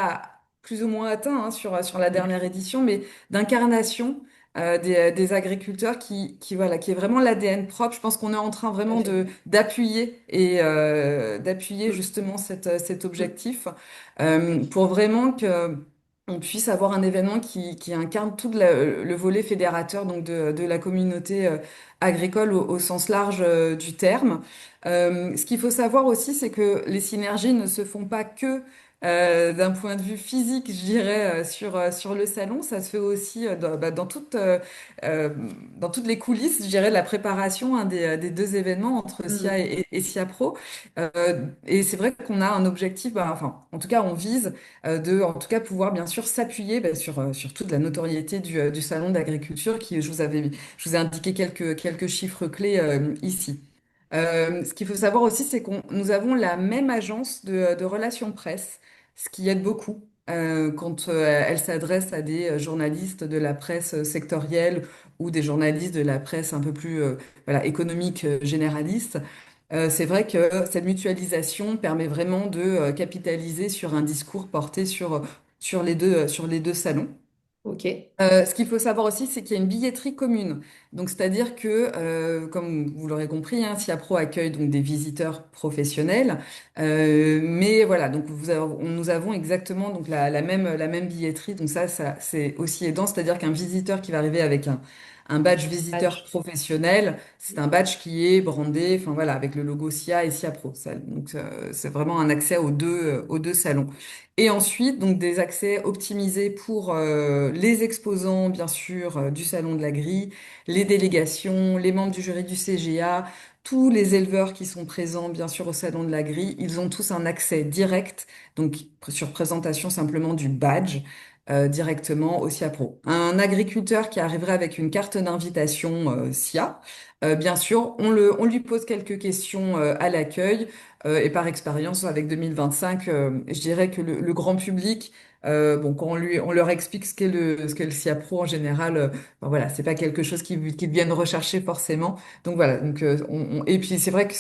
plus ou moins atteint hein, sur la dernière édition, mais d'incarnation des agriculteurs voilà, qui est vraiment l'ADN propre. Je pense qu'on est en train Tout à vraiment fait. d'appuyer et d'appuyer Mm, justement cet mm, objectif pour vraiment que on puisse avoir un événement qui incarne tout le volet fédérateur donc de la communauté agricole au sens large du terme. Ce qu'il faut savoir aussi, c'est que les synergies ne se font pas que d'un point de vue physique, je dirais, sur le salon. Ça se fait aussi euh, dans toutes les coulisses, je dirais, de la préparation hein, des deux événements entre SIA mm. et SIA Pro. Et c'est vrai qu'on a un objectif, enfin, en tout cas, on vise en tout cas, pouvoir bien sûr s'appuyer sur toute la notoriété du salon d'agriculture qui, je vous ai indiqué quelques chiffres clés ici. Ce qu'il faut savoir aussi, c'est qu'on nous avons la même agence de relations presse, ce qui aide beaucoup quand elle s'adresse à des journalistes de la presse sectorielle ou des journalistes de la presse un peu plus voilà, économique généraliste. C'est vrai que cette mutualisation permet vraiment de capitaliser sur un discours porté sur les deux salons. OK. Ce qu'il faut savoir aussi, c'est qu'il y a une billetterie commune. Donc, c'est-à-dire que, comme vous l'aurez compris, hein, SIAPRO accueille donc des visiteurs professionnels. Mais voilà, donc nous avons exactement donc la même billetterie. Donc ça c'est aussi aidant. C'est-à-dire qu'un visiteur qui va arriver avec un badge visiteur Badge. professionnel, c'est un badge qui est brandé, enfin voilà, avec le logo SIA et SIAPRO. Donc, c'est vraiment un accès aux deux salons. Et ensuite, donc des accès optimisés pour les exposants, bien sûr, du Salon de la Grille, les délégations, les membres du jury du CGA, tous les éleveurs qui sont présents, bien sûr, au Salon de la Grille. Ils ont tous un accès direct, donc sur présentation simplement du badge, directement au SIA Pro. Un agriculteur qui arriverait avec une carte d'invitation SIA, bien sûr, on lui pose quelques questions à l'accueil. Et par expérience, avec 2025, je dirais que le grand public, bon, quand on leur explique ce qu'est le SIA Pro en général, voilà, c'est pas quelque chose qu'ils viennent rechercher forcément. Donc voilà. Donc, et puis c'est vrai que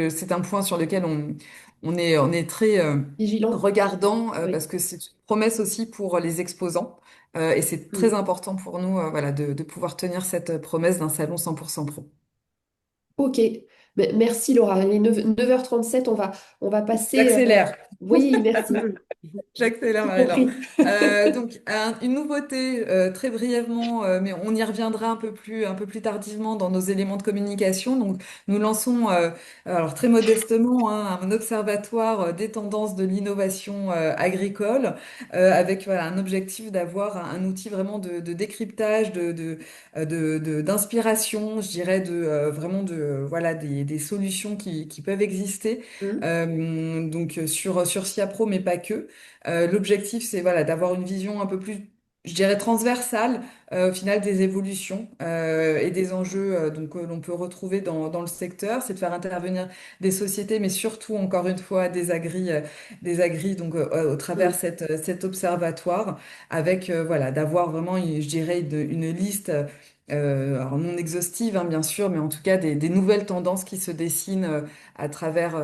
c'est un point sur lequel on est très Vigilant. regardant Oui. parce que c'est une promesse aussi pour les exposants. Et c'est très Mm. important pour nous, voilà, de pouvoir tenir cette promesse d'un salon 100% pro. OK. Merci Laura. Il est 9h37, on va passer J'accélère. Oui, merci. J'accélère, J'ai Marie-Laure. compris. Une nouveauté, très brièvement, mais on y reviendra un peu plus tardivement dans nos éléments de communication. Donc, nous lançons, alors très modestement, hein, un observatoire des tendances de l'innovation agricole, avec voilà, un objectif d'avoir un outil vraiment de décryptage, d'inspiration, je dirais, vraiment voilà, des solutions qui peuvent exister. Hmm. Donc sur Siapro, mais pas que. L'objectif, c'est voilà, d'avoir une vision un peu plus, je dirais, transversale au final des évolutions et des enjeux donc, que l'on peut retrouver dans le secteur. C'est de faire intervenir des sociétés, mais surtout, encore une fois, des agris donc, au travers Hmm. cet observatoire, avec voilà, d'avoir vraiment, je dirais, une liste. Alors non exhaustive, hein, bien sûr, mais en tout cas des nouvelles tendances qui se dessinent à travers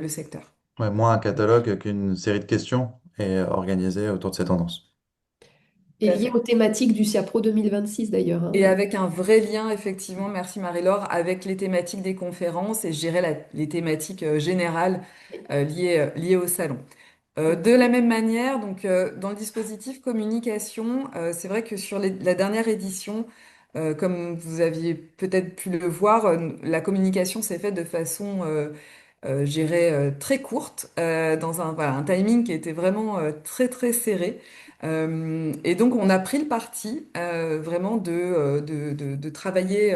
le secteur. Ouais, moins un catalogue qu'une série de questions et organisée autour de ces tendances. Et lié aux thématiques du SIAPRO 2026 d'ailleurs, Et hein. avec un vrai lien, effectivement, merci Marie-Laure, avec les thématiques des conférences et je dirais les thématiques générales liées au salon. De la même manière, donc dans le dispositif communication, c'est vrai que sur la dernière édition, comme vous aviez peut-être pu le voir, la communication s'est faite de façon, je dirais, très courte, dans voilà, un timing qui était vraiment très serré. Et donc on a pris le parti vraiment de travailler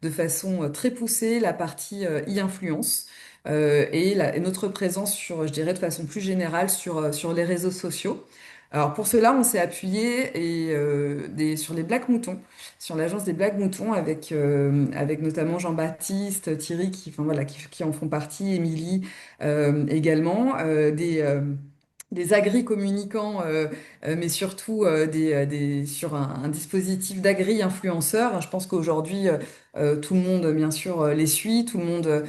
de façon très poussée la partie e-influence et notre présence sur, je dirais de façon plus générale, sur les réseaux sociaux. Alors pour cela, on s'est appuyé sur les Black Moutons, sur l'agence des Black Moutons avec notamment Jean-Baptiste, Thierry enfin, voilà, qui en font partie, Émilie également, des agri-communicants, mais surtout sur un dispositif d'agri-influenceurs. Je pense qu'aujourd'hui, tout le monde, bien sûr, les suit, tout le monde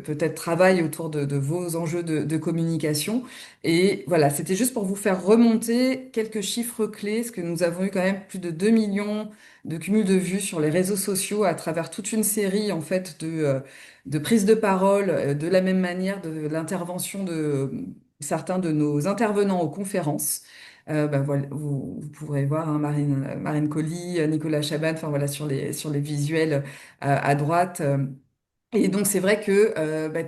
peut-être travaille autour de vos enjeux de communication. Et voilà, c'était juste pour vous faire remonter quelques chiffres clés, parce que nous avons eu quand même plus de 2 millions de cumuls de vues sur les réseaux sociaux à travers toute une série en fait de prises de parole, de la même manière de l'intervention de certains de nos intervenants aux conférences. Ben voilà, vous pourrez voir hein, Marine Colli, Nicolas Chaban, enfin voilà sur les visuels à droite. Et donc c'est vrai que bah,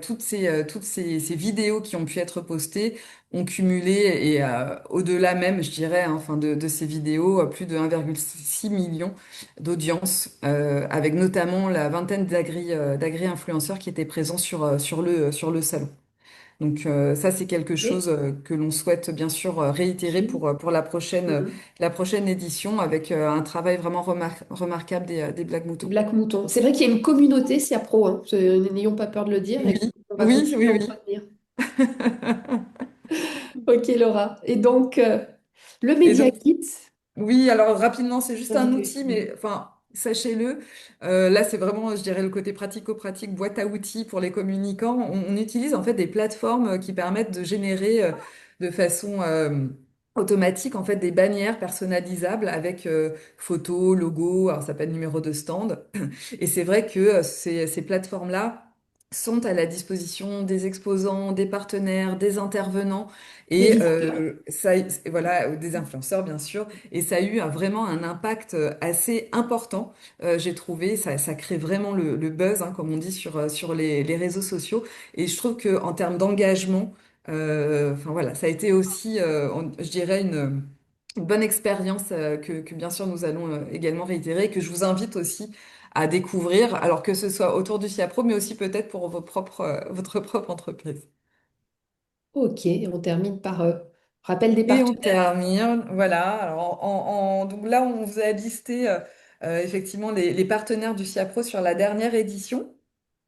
ces vidéos qui ont pu être postées ont cumulé et au-delà même, je dirais, hein, enfin de ces vidéos, plus de 1,6 million d'audience, avec notamment la vingtaine d'agri-influenceurs qui étaient présents sur le salon. Donc ça, c'est quelque Ok. chose que l'on souhaite bien sûr réitérer pour Mhm. la prochaine édition avec un travail vraiment remarquable des Black Moutons. Black Mouton. C'est vrai qu'il y a une communauté SIAPRO, hein. N'ayons pas peur de le dire Oui, et on va oui, continuer oui, à oui. entretenir. Ok, Laura. Et donc, le Et Media donc, Kit, oui, alors rapidement, c'est juste un indiqué. outil, Mhm. mais enfin, sachez-le, là, c'est vraiment, je dirais, le côté pratico-pratique, boîte à outils pour les communicants. On utilise en fait des plateformes qui permettent de générer de façon automatique en fait des bannières personnalisables avec photos, logos, alors ça s'appelle numéro de stand. Et c'est vrai que ces plateformes-là sont à la disposition des exposants, des partenaires, des intervenants Des et visiteurs. voilà, des influenceurs bien sûr. Et ça a eu vraiment un impact assez important, j'ai trouvé. Ça crée vraiment le buzz, hein, comme on dit sur les réseaux sociaux. Et je trouve que en termes d'engagement, enfin voilà, ça a été aussi, je dirais, une bonne expérience que bien sûr nous allons également réitérer, et que je vous invite aussi à découvrir, alors que ce soit autour du FIAPRO, mais aussi peut-être pour votre propre entreprise. Ok, et on termine par rappel des Et on partenaires. termine, voilà. Alors, donc là, on vous a listé effectivement les partenaires du FIAPRO sur la dernière édition.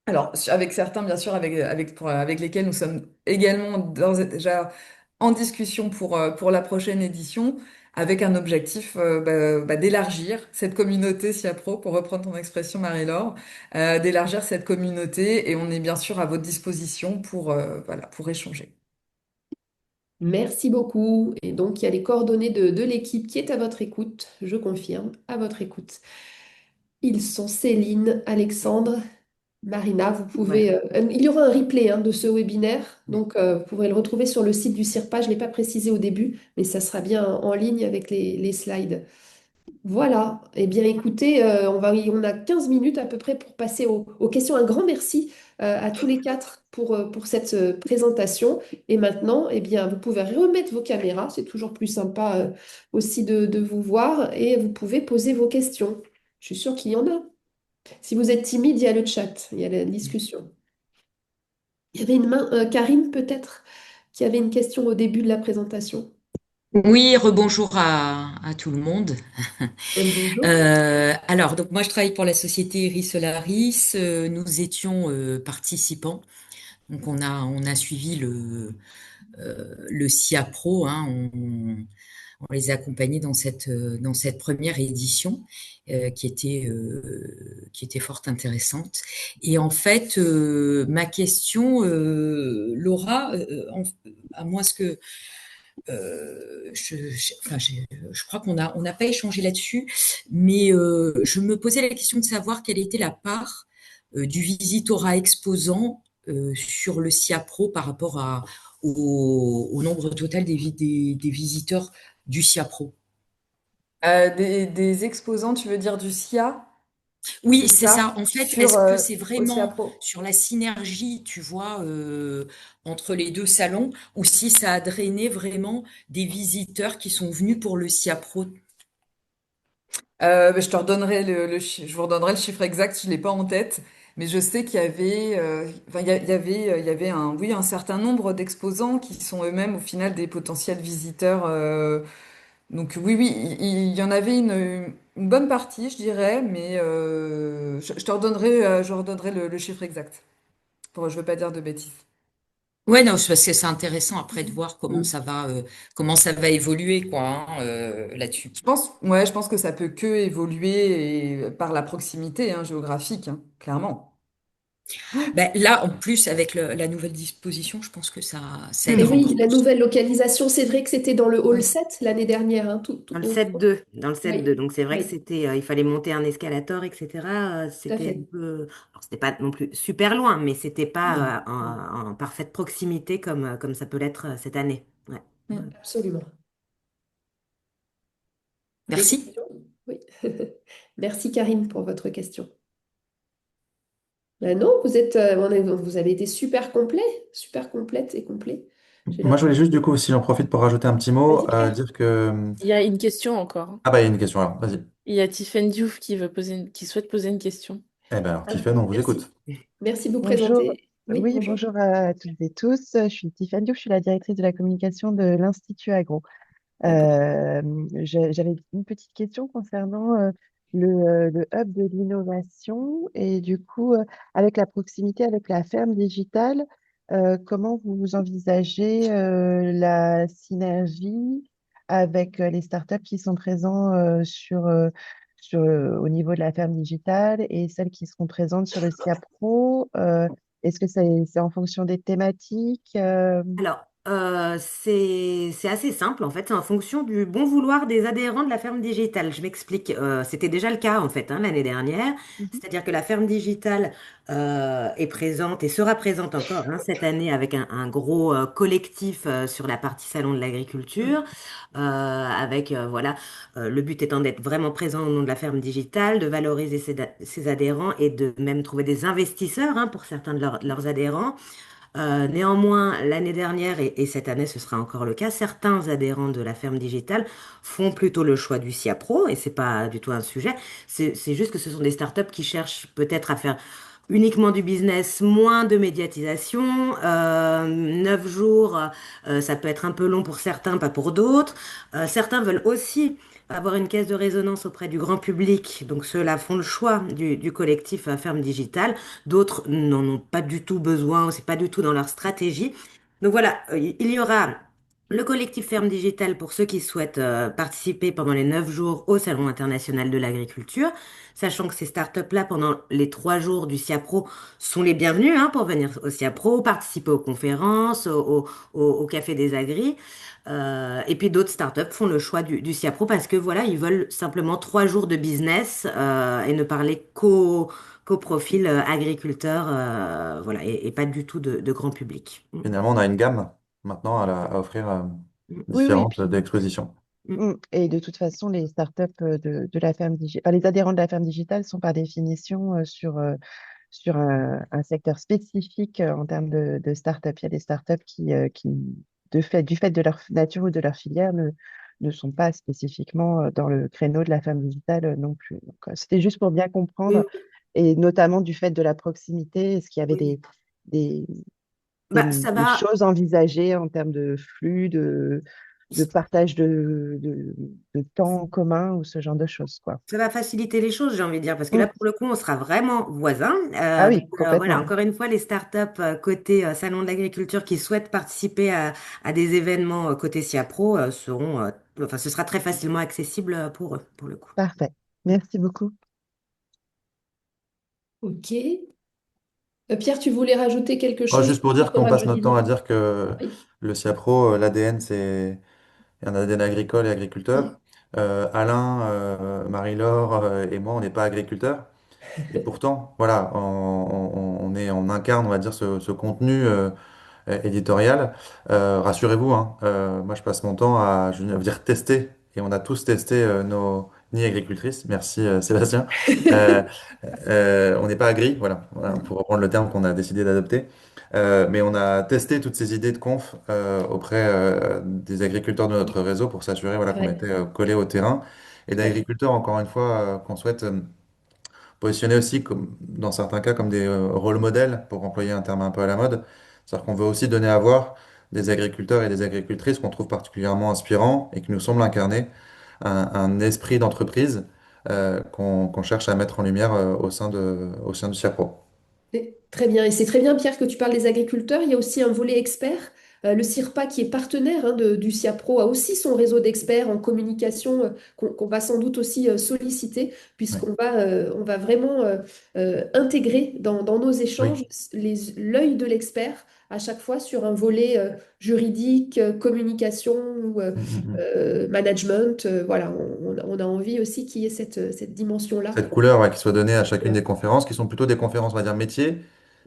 Alors, avec certains, bien sûr, avec lesquels nous sommes également d'ores et déjà en discussion pour la prochaine édition, avec un objectif d'élargir cette communauté SIAPRO, pour reprendre ton expression, Marie-Laure, d'élargir cette communauté, et on est bien sûr à votre disposition voilà, pour échanger. Merci beaucoup. Et donc, il y a les coordonnées de l'équipe qui est à votre écoute. Je confirme, à votre écoute. Ils sont Céline, Alexandre, Marina, vous Ouais. pouvez, il y aura un replay hein, de ce webinaire, donc vous pourrez le retrouver sur le site du CIRPA. Je ne l'ai pas précisé au début, mais ça sera bien en ligne avec les slides. Voilà. Eh bien, écoutez, on a 15 minutes à peu près pour passer aux questions. Un grand merci à tous les quatre pour cette présentation. Et maintenant, eh bien, vous pouvez remettre vos caméras. C'est toujours plus sympa aussi de vous voir et vous pouvez poser vos questions. Je suis sûre qu'il y en a. Si vous êtes timide, il y a le chat, il y a la discussion. Il y avait une main, Karine peut-être, qui avait une question au début de la présentation. Oui, rebonjour à tout le monde. Bonjour. Alors, donc moi, je travaille pour la société Iris Solaris. Nous étions participants. Donc, on a suivi le SIA Pro. Hein. On les a accompagnés dans cette première édition qui était fort intéressante. Et en fait, ma question, Laura, à moins que enfin, je crois qu'on n'a pas échangé là-dessus, mais je me posais la question de savoir quelle était la part du visitorat exposant sur le SIA Pro par rapport au nombre total des visiteurs du SIA Pro. Des exposants, tu veux dire du SIA, Oui, c'est c'est ça? ça. En fait, Sur est-ce que c'est au SIA vraiment Pro. sur la synergie, tu vois, entre les deux salons, ou si ça a drainé vraiment des visiteurs qui sont venus pour le SIA Pro? Je te redonnerai je vous redonnerai le chiffre exact, je l'ai pas en tête, mais je sais qu'il y avait, enfin, il y avait oui, un certain nombre d'exposants qui sont eux-mêmes au final des potentiels visiteurs. Donc oui, oui, il y en avait une bonne partie, je dirais, mais je redonnerai le chiffre exact. Je veux pas dire de bêtises. Ouais, non, parce que c'est intéressant après de voir Mm. comment ça va évoluer, quoi, hein, là-dessus. Ouais, je pense que ça peut que évoluer par la proximité hein, géographique, hein, clairement. Ben, là, en plus, avec la nouvelle disposition, je pense que ça Et aidera oui, encore la plus. nouvelle localisation, c'est vrai que c'était dans le hall Oui. 7 l'année dernière, hein, Dans le 7-2, dans le Oui, 7-2. Donc c'est vrai que oui, c'était, il fallait monter un escalator, etc. tout à C'était un fait. peu, alors c'était pas non plus super loin, mais c'était Non. pas en parfaite proximité comme ça peut l'être cette année. Ouais. Ouais. Mm. Absolument. Des Merci. questions? Oui. Merci Karine pour votre question. Ben non, vous avez été super complet, super complète et complet. J'ai Moi, je voulais l'impression. juste, du coup, si j'en profite pour rajouter un petit mot, Vas-y, Claire. dire que... Il y a une question encore. Ah bah, il y a une question alors, vas-y. Il y a Tiffany Diouf qui souhaite poser une question. Eh ben alors, Ah, Tiffen, on vous écoute. merci. Merci de vous Bonjour, présenter. Oui, oui, bonjour. bonjour à toutes et tous. Je suis Tiffany Diouf, je suis la directrice de la communication de l'Institut Agro. D'accord. J'avais une petite question concernant le hub de l'innovation et du coup, avec la proximité avec la ferme digitale, comment vous envisagez la synergie avec les startups qui sont présents au niveau de la ferme digitale et celles qui seront présentes sur le SIA Pro? Est-ce que c'est en fonction des thématiques? Alors, c'est assez simple en fait, c'est en fonction du bon vouloir des adhérents de la ferme digitale. Je m'explique. C'était déjà le cas en fait hein, l'année dernière, Mhm. c'est-à-dire que la ferme digitale est présente et sera présente encore hein, cette année avec un gros collectif sur la partie salon de l'agriculture, avec voilà le but étant d'être vraiment présent au nom de la ferme digitale, de valoriser ses adhérents et de même trouver des investisseurs hein, pour certains de leurs adhérents. Néanmoins, l'année dernière et cette année, ce sera encore le cas, certains adhérents de la ferme digitale font plutôt le choix du SIA Pro et c'est pas du tout un sujet. C'est juste que ce sont des startups qui cherchent peut-être à faire uniquement du business, moins de médiatisation. 9 jours, ça peut être un peu long pour certains, pas pour d'autres. Certains veulent aussi avoir une caisse de résonance auprès du grand public, donc ceux-là font le choix du collectif Ferme Digitale. D'autres n'en ont pas du tout besoin, c'est pas du tout dans leur stratégie. Donc voilà, il y aura Le collectif Ferme Digitale pour ceux qui souhaitent participer pendant les 9 jours au Salon international de l'agriculture, sachant que ces startups-là, pendant les 3 jours du SIAPRO, sont les bienvenus hein, pour venir au SIAPRO, participer aux conférences, au Café des Agris. Et puis d'autres startups font le choix du SIAPRO parce que voilà, ils veulent simplement 3 jours de business et ne parler qu'au profil agriculteur, voilà, et pas du tout de grand public. Finalement, on a une gamme maintenant à offrir Oui, oui, différentes puis d'expositions. et de toute façon, les startups de la ferme digitale, enfin, les adhérents de la ferme digitale sont par définition sur un secteur spécifique en termes de startups. Il y a des startups qui du fait de leur nature ou de leur filière, ne sont pas spécifiquement dans le créneau de la ferme digitale non plus. Donc, c'était juste pour bien Oui, comprendre, et notamment du fait de la proximité, est-ce qu'il y avait oui. des, Bah, ça des va, choses envisagées en termes de flux, de partage de temps en commun ou ce genre de choses, quoi. ça va faciliter les choses, j'ai envie de dire, parce que là, Mm. pour le coup, on sera vraiment voisins. Ah Donc, oui, voilà, complètement. encore une fois, les startups côté Salon de l'agriculture qui souhaitent participer à des événements côté SIAPRO seront, enfin, ce sera très facilement accessible pour eux, pour le coup. Parfait. Merci beaucoup. Ok. Pierre, tu voulais rajouter quelque Oh, chose juste pour dire sur qu'on passe notre temps à Amelina? dire que Oui. le SIAPRO, l'ADN, c'est un ADN agricole et agriculteur. Alain, Marie-Laure et moi, on n'est pas agriculteurs. Et pourtant, voilà, on incarne, on va dire, ce contenu éditorial. Rassurez-vous, hein, moi, je passe mon temps je veux dire, tester. Et on a tous testé nos nids agricultrices. Merci, Sébastien. Euh, on n'est pas agri, voilà, pour reprendre le terme qu'on a décidé d'adopter. Mais on a testé toutes ces idées de conf auprès des agriculteurs de notre réseau pour s'assurer voilà, qu'on Ouais, était collé au terrain. Et ouais. d'agriculteurs, encore une fois, qu'on souhaite positionner aussi, comme, dans certains cas, comme des rôles modèles, pour employer un terme un peu à la mode. C'est-à-dire qu'on veut aussi donner à voir des agriculteurs et des agricultrices qu'on trouve particulièrement inspirants et qui nous semblent incarner un esprit d'entreprise qu'on cherche à mettre en lumière au sein du CIAPRO. Très bien. Et c'est très bien, Pierre, que tu parles des agriculteurs. Il y a aussi un volet expert. Le CIRPA, qui est partenaire du SIAPRO, a aussi son réseau d'experts en communication qu'on va sans doute aussi solliciter, Oui. on va vraiment intégrer dans nos Oui. échanges l'œil de l'expert à chaque fois sur un volet juridique, communication ou Mm, mm, mm. management. Voilà, on a envie aussi qu'il y ait cette dimension-là. Cette couleur ouais, qui soit donnée à chacune Voilà. des conférences, qui sont plutôt des conférences, on va dire, métiers,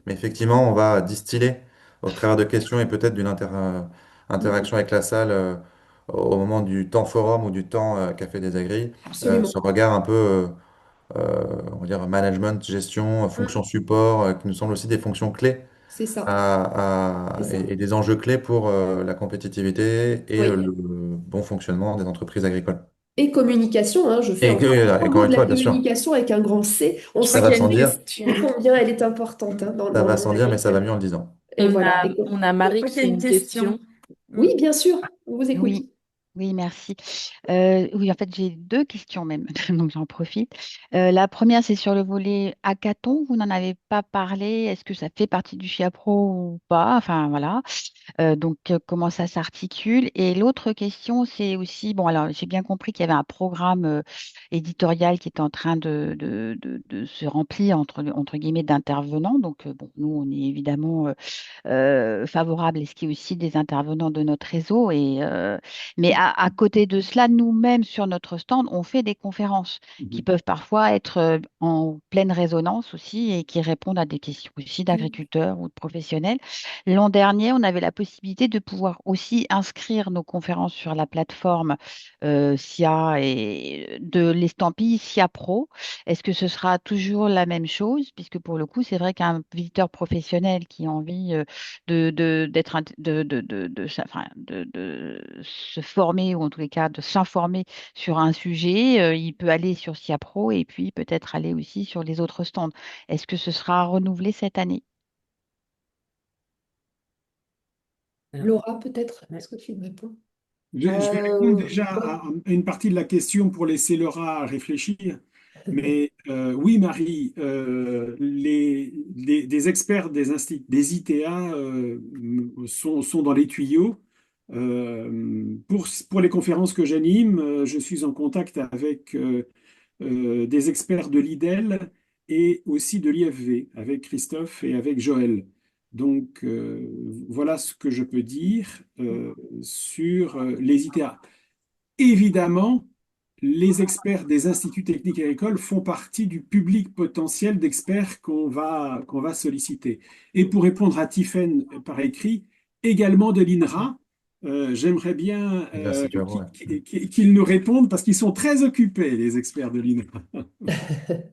mais effectivement, on va distiller au travers de questions et peut-être d'une interaction avec la salle au moment du temps forum ou du temps Café des Agris, Absolument. ce regard un peu, on va dire, management, gestion, fonction support, qui nous semblent aussi des fonctions clés C'est ça. C'est ça. et des enjeux clés pour la compétitivité et Oui. le bon fonctionnement des entreprises agricoles. Et communication, hein, je fais encore un grand Encore mot de une la fois, bien sûr, communication avec un grand C. On Je sait crois ça qu'il va y a sans une dire, question. combien elle est importante hein, ça dans le va monde sans dire, mais ça va agricole. mieux en le disant. Et voilà. On a Je Marie crois qu'il y qui a a une une question. question. Oui, bien sûr, on vous écoute. Oui, oui, merci. Oui, en fait, j'ai deux questions même, donc j'en profite. La première, c'est sur le volet hackathon. Vous n'en avez pas parlé. Est-ce que ça fait partie du FIAPRO ou pas? Enfin, voilà. Comment ça s'articule? Et l'autre question, c'est aussi, bon, alors, j'ai bien compris qu'il y avait un programme éditorial qui est en train de se remplir entre guillemets d'intervenants. Bon, nous, on est évidemment favorable à ce qu'il y ait aussi des intervenants de notre réseau. Mais à côté de cela, nous-mêmes, sur notre stand, on fait des conférences qui Mhm. peuvent parfois être en pleine résonance aussi et qui répondent à des questions aussi d'agriculteurs ou de professionnels. L'an dernier, on avait la possibilité de pouvoir aussi inscrire nos conférences sur la plateforme SIA et de l'estampille SIA Pro. Est-ce que ce sera toujours la même chose? Puisque pour le coup, c'est vrai qu'un visiteur professionnel qui a envie d'être enfin, de se former ou en tous les cas de s'informer sur un sujet, il peut aller sur SIA Pro et puis peut-être aller aussi sur les autres stands. Est-ce que ce sera renouvelé cette année? Alors, Laura, peut-être, ouais. est-ce que tu me réponds? Je vais répondre déjà Ouais. à une partie de la question pour laisser Laura réfléchir. Mais oui, Marie, des experts des ITA sont dans les tuyaux. Pour les conférences que j'anime, je suis en contact avec des experts de l'IDEL et aussi de l'IFV, avec Christophe et avec Joël. Donc, voilà ce que je peux dire sur les ITA. Évidemment, les experts des instituts techniques agricoles font partie du public potentiel d'experts qu'on va solliciter. Et pour répondre à Tiffaine par écrit, également de l'INRA, j'aimerais bien Et l'Institut Agro, ouais. qu'ils nous répondent parce qu'ils sont très occupés, les experts de l'INRA.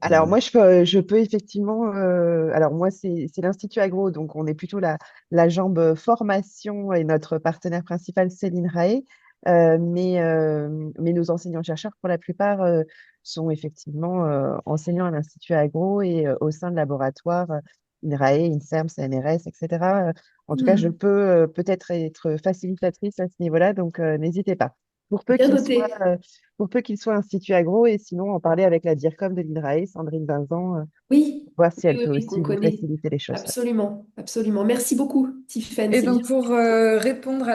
Alors moi, je peux effectivement, alors moi, c'est l'Institut Agro, donc on est plutôt la jambe formation et notre partenaire principal, c'est l'INRAE. Mais nos enseignants-chercheurs, pour la plupart, sont effectivement enseignants à l'Institut Agro et au sein de laboratoires INRAE, INSERM, CNRS, etc. En tout cas, je Mhm. peux peut-être être facilitatrice à ce niveau-là, donc n'hésitez pas. Pour peu Bien qu'il soit, noté. pour peu qu'il soit Institut Agro, et sinon en parler avec la DIRCOM de l'INRAE, Sandrine Vincent, Oui, voir si oui, elle oui, peut oui, qu'on aussi vous connaît. faciliter les choses. Ouais. Absolument, absolument. Merci beaucoup, Tiffaine. Et C'est bien donc, pour ce répondre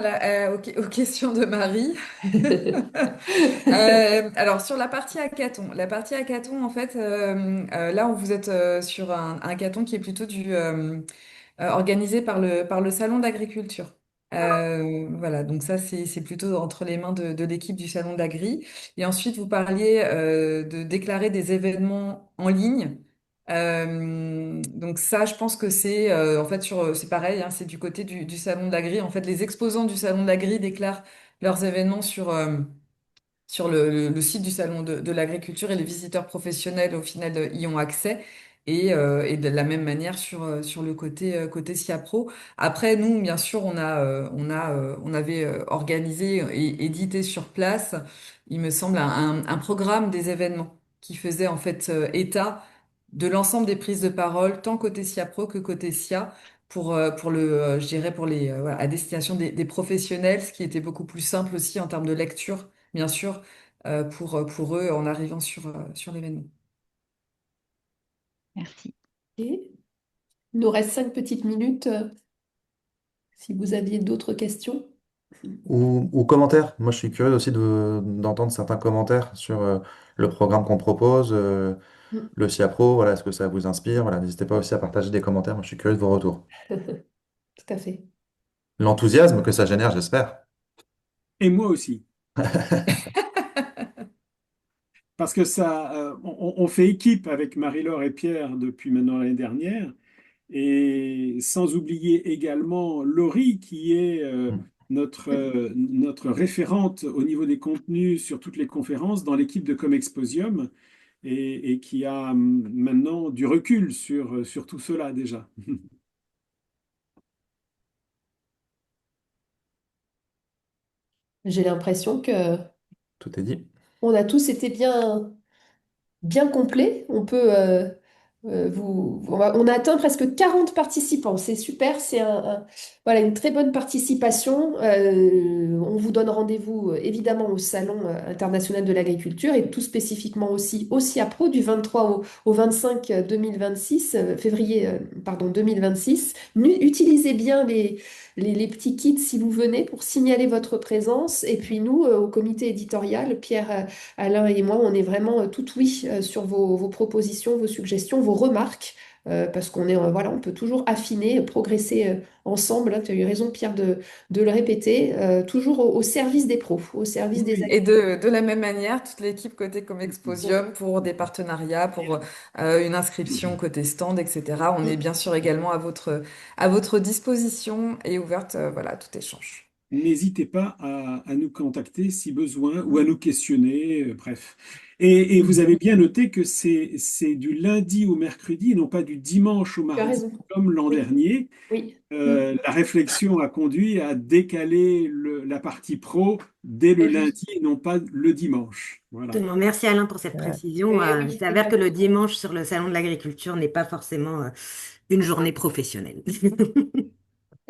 aux questions de Marie, que alors sur la partie hackathon, en fait, là, vous êtes sur un hackathon qui est plutôt organisé par le Salon d'agriculture. Voilà, donc ça, c'est plutôt entre les mains de l'équipe du Salon d'Agri. Et ensuite, vous parliez de déclarer des événements en ligne. Donc ça, je pense que c'est en fait c'est pareil, hein, c'est du côté du Salon de l'Agri. En fait, les exposants du Salon de l'Agri déclarent leurs événements sur le site du Salon de l'Agriculture, et les visiteurs professionnels, au final, y ont accès. Et de la même manière sur le côté SIAPRO. Après, nous, bien sûr, on avait organisé et édité sur place, il me semble, un programme des événements qui faisait en fait état de l'ensemble des prises de parole, tant côté SIAPRO que côté SIA, je dirais voilà, à destination des professionnels, ce qui était beaucoup plus simple aussi en termes de lecture, bien sûr, pour eux en arrivant sur l'événement. Merci. Il nous reste 5 petites minutes. Si vous aviez d'autres questions. Ou commentaires. Moi, je suis curieux aussi d'entendre certains commentaires sur le programme qu'on propose, Mm. le SIAPRO. Voilà, est-ce que ça vous inspire? Voilà, n'hésitez pas aussi à partager des commentaires. Moi, je suis curieux de vos retours. Tout à fait. L'enthousiasme que ça génère, j'espère. Et moi aussi. Parce que ça, on fait équipe avec Marie-Laure et Pierre depuis maintenant l'année dernière. Et sans oublier également Laurie, qui est notre référente au niveau des contenus sur toutes les conférences dans l'équipe de Comexposium et qui a maintenant du recul sur tout cela déjà. J'ai l'impression que Tout est dit. on a tous été bien complet. On peut on a atteint presque 40 participants. C'est super, c'est voilà, une très bonne participation. On vous donne rendez-vous évidemment au Salon international de l'agriculture et tout spécifiquement aussi au SIAPRO du 23 au 25 2026, février pardon, 2026. Utilisez bien les petits kits si vous venez pour signaler votre présence. Et puis nous, au comité éditorial, Pierre, Alain et moi, on est vraiment tout oui sur vos propositions, vos suggestions, vos remarques, parce qu'on est, voilà, on peut toujours affiner, progresser ensemble, hein. Tu as eu raison, Pierre, de le répéter, toujours au service des pros, au service des Oui, et agriculteurs. de la même manière, toute l'équipe côté Comexposium pour des partenariats, pour une inscription côté stand, etc. On est bien sûr également à votre disposition et ouverte, voilà, à tout échange. N'hésitez pas à nous contacter si besoin ou à nous questionner, bref. Et vous avez bien noté que c'est du lundi au mercredi et non pas du dimanche au Tu as mardi raison. comme l'an Oui, dernier. oui. Mm. La réflexion a conduit à décaler la partie pro dès le C'est juste. lundi et non pas le dimanche. Voilà. Exactement. Merci Alain pour cette précision. Eh Il oui, s'avère que le exactement. dimanche sur le salon de l'agriculture n'est pas forcément une journée professionnelle.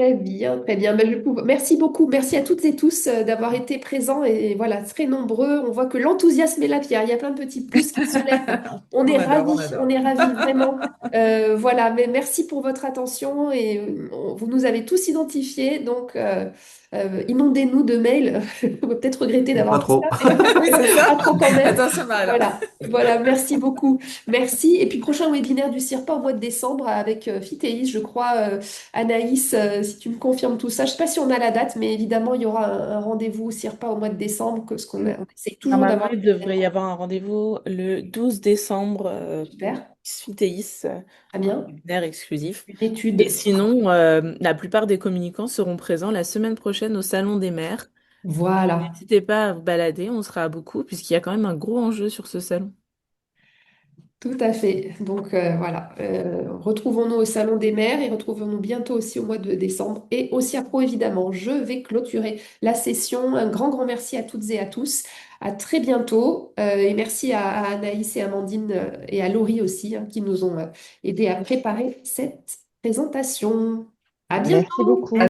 Très bien, très bien. Ben, merci beaucoup. Merci à toutes et tous d'avoir été présents et voilà, très nombreux. On voit que l'enthousiasme est là, Pierre. Il y a plein de petits pouces qui se lèvent. On On est adore. ravis, vraiment. Voilà, mais merci pour votre attention et vous nous avez tous identifiés. Donc, inondez-nous de mails. On va peut-être regretter Pas d'avoir fait trop. ça, mais Oui, c'est ça. pas trop quand même. Attention, Maëla. Voilà, voilà, merci beaucoup. Merci. Et puis, prochain webinaire du CIRPA au mois de décembre avec Fitéis, je crois. Anaïs, si tu me confirmes tout ça, je ne sais pas si on a la date, mais évidemment, il y aura un rendez-vous au CIRPA au mois de décembre, on essaye toujours Normalement, d'avoir il des devrait y événements. avoir un rendez-vous le 12 décembre pour Super, Sfitéis, très bien. webinaire exclusif. Une Et étude. sinon, la plupart des communicants seront présents la semaine prochaine au Salon des maires. Voilà. N'hésitez pas à vous balader, on sera beaucoup, puisqu'il y a quand même un gros enjeu sur ce salon. Tout à fait. Donc voilà, retrouvons-nous au Salon des maires et retrouvons-nous bientôt aussi au mois de décembre et au CIAPRO évidemment. Je vais clôturer la session. Un grand, grand merci à toutes et à tous. À très bientôt et merci à Anaïs et Amandine et à Laurie aussi hein, qui nous ont aidés à préparer cette présentation. À Merci bientôt. beaucoup.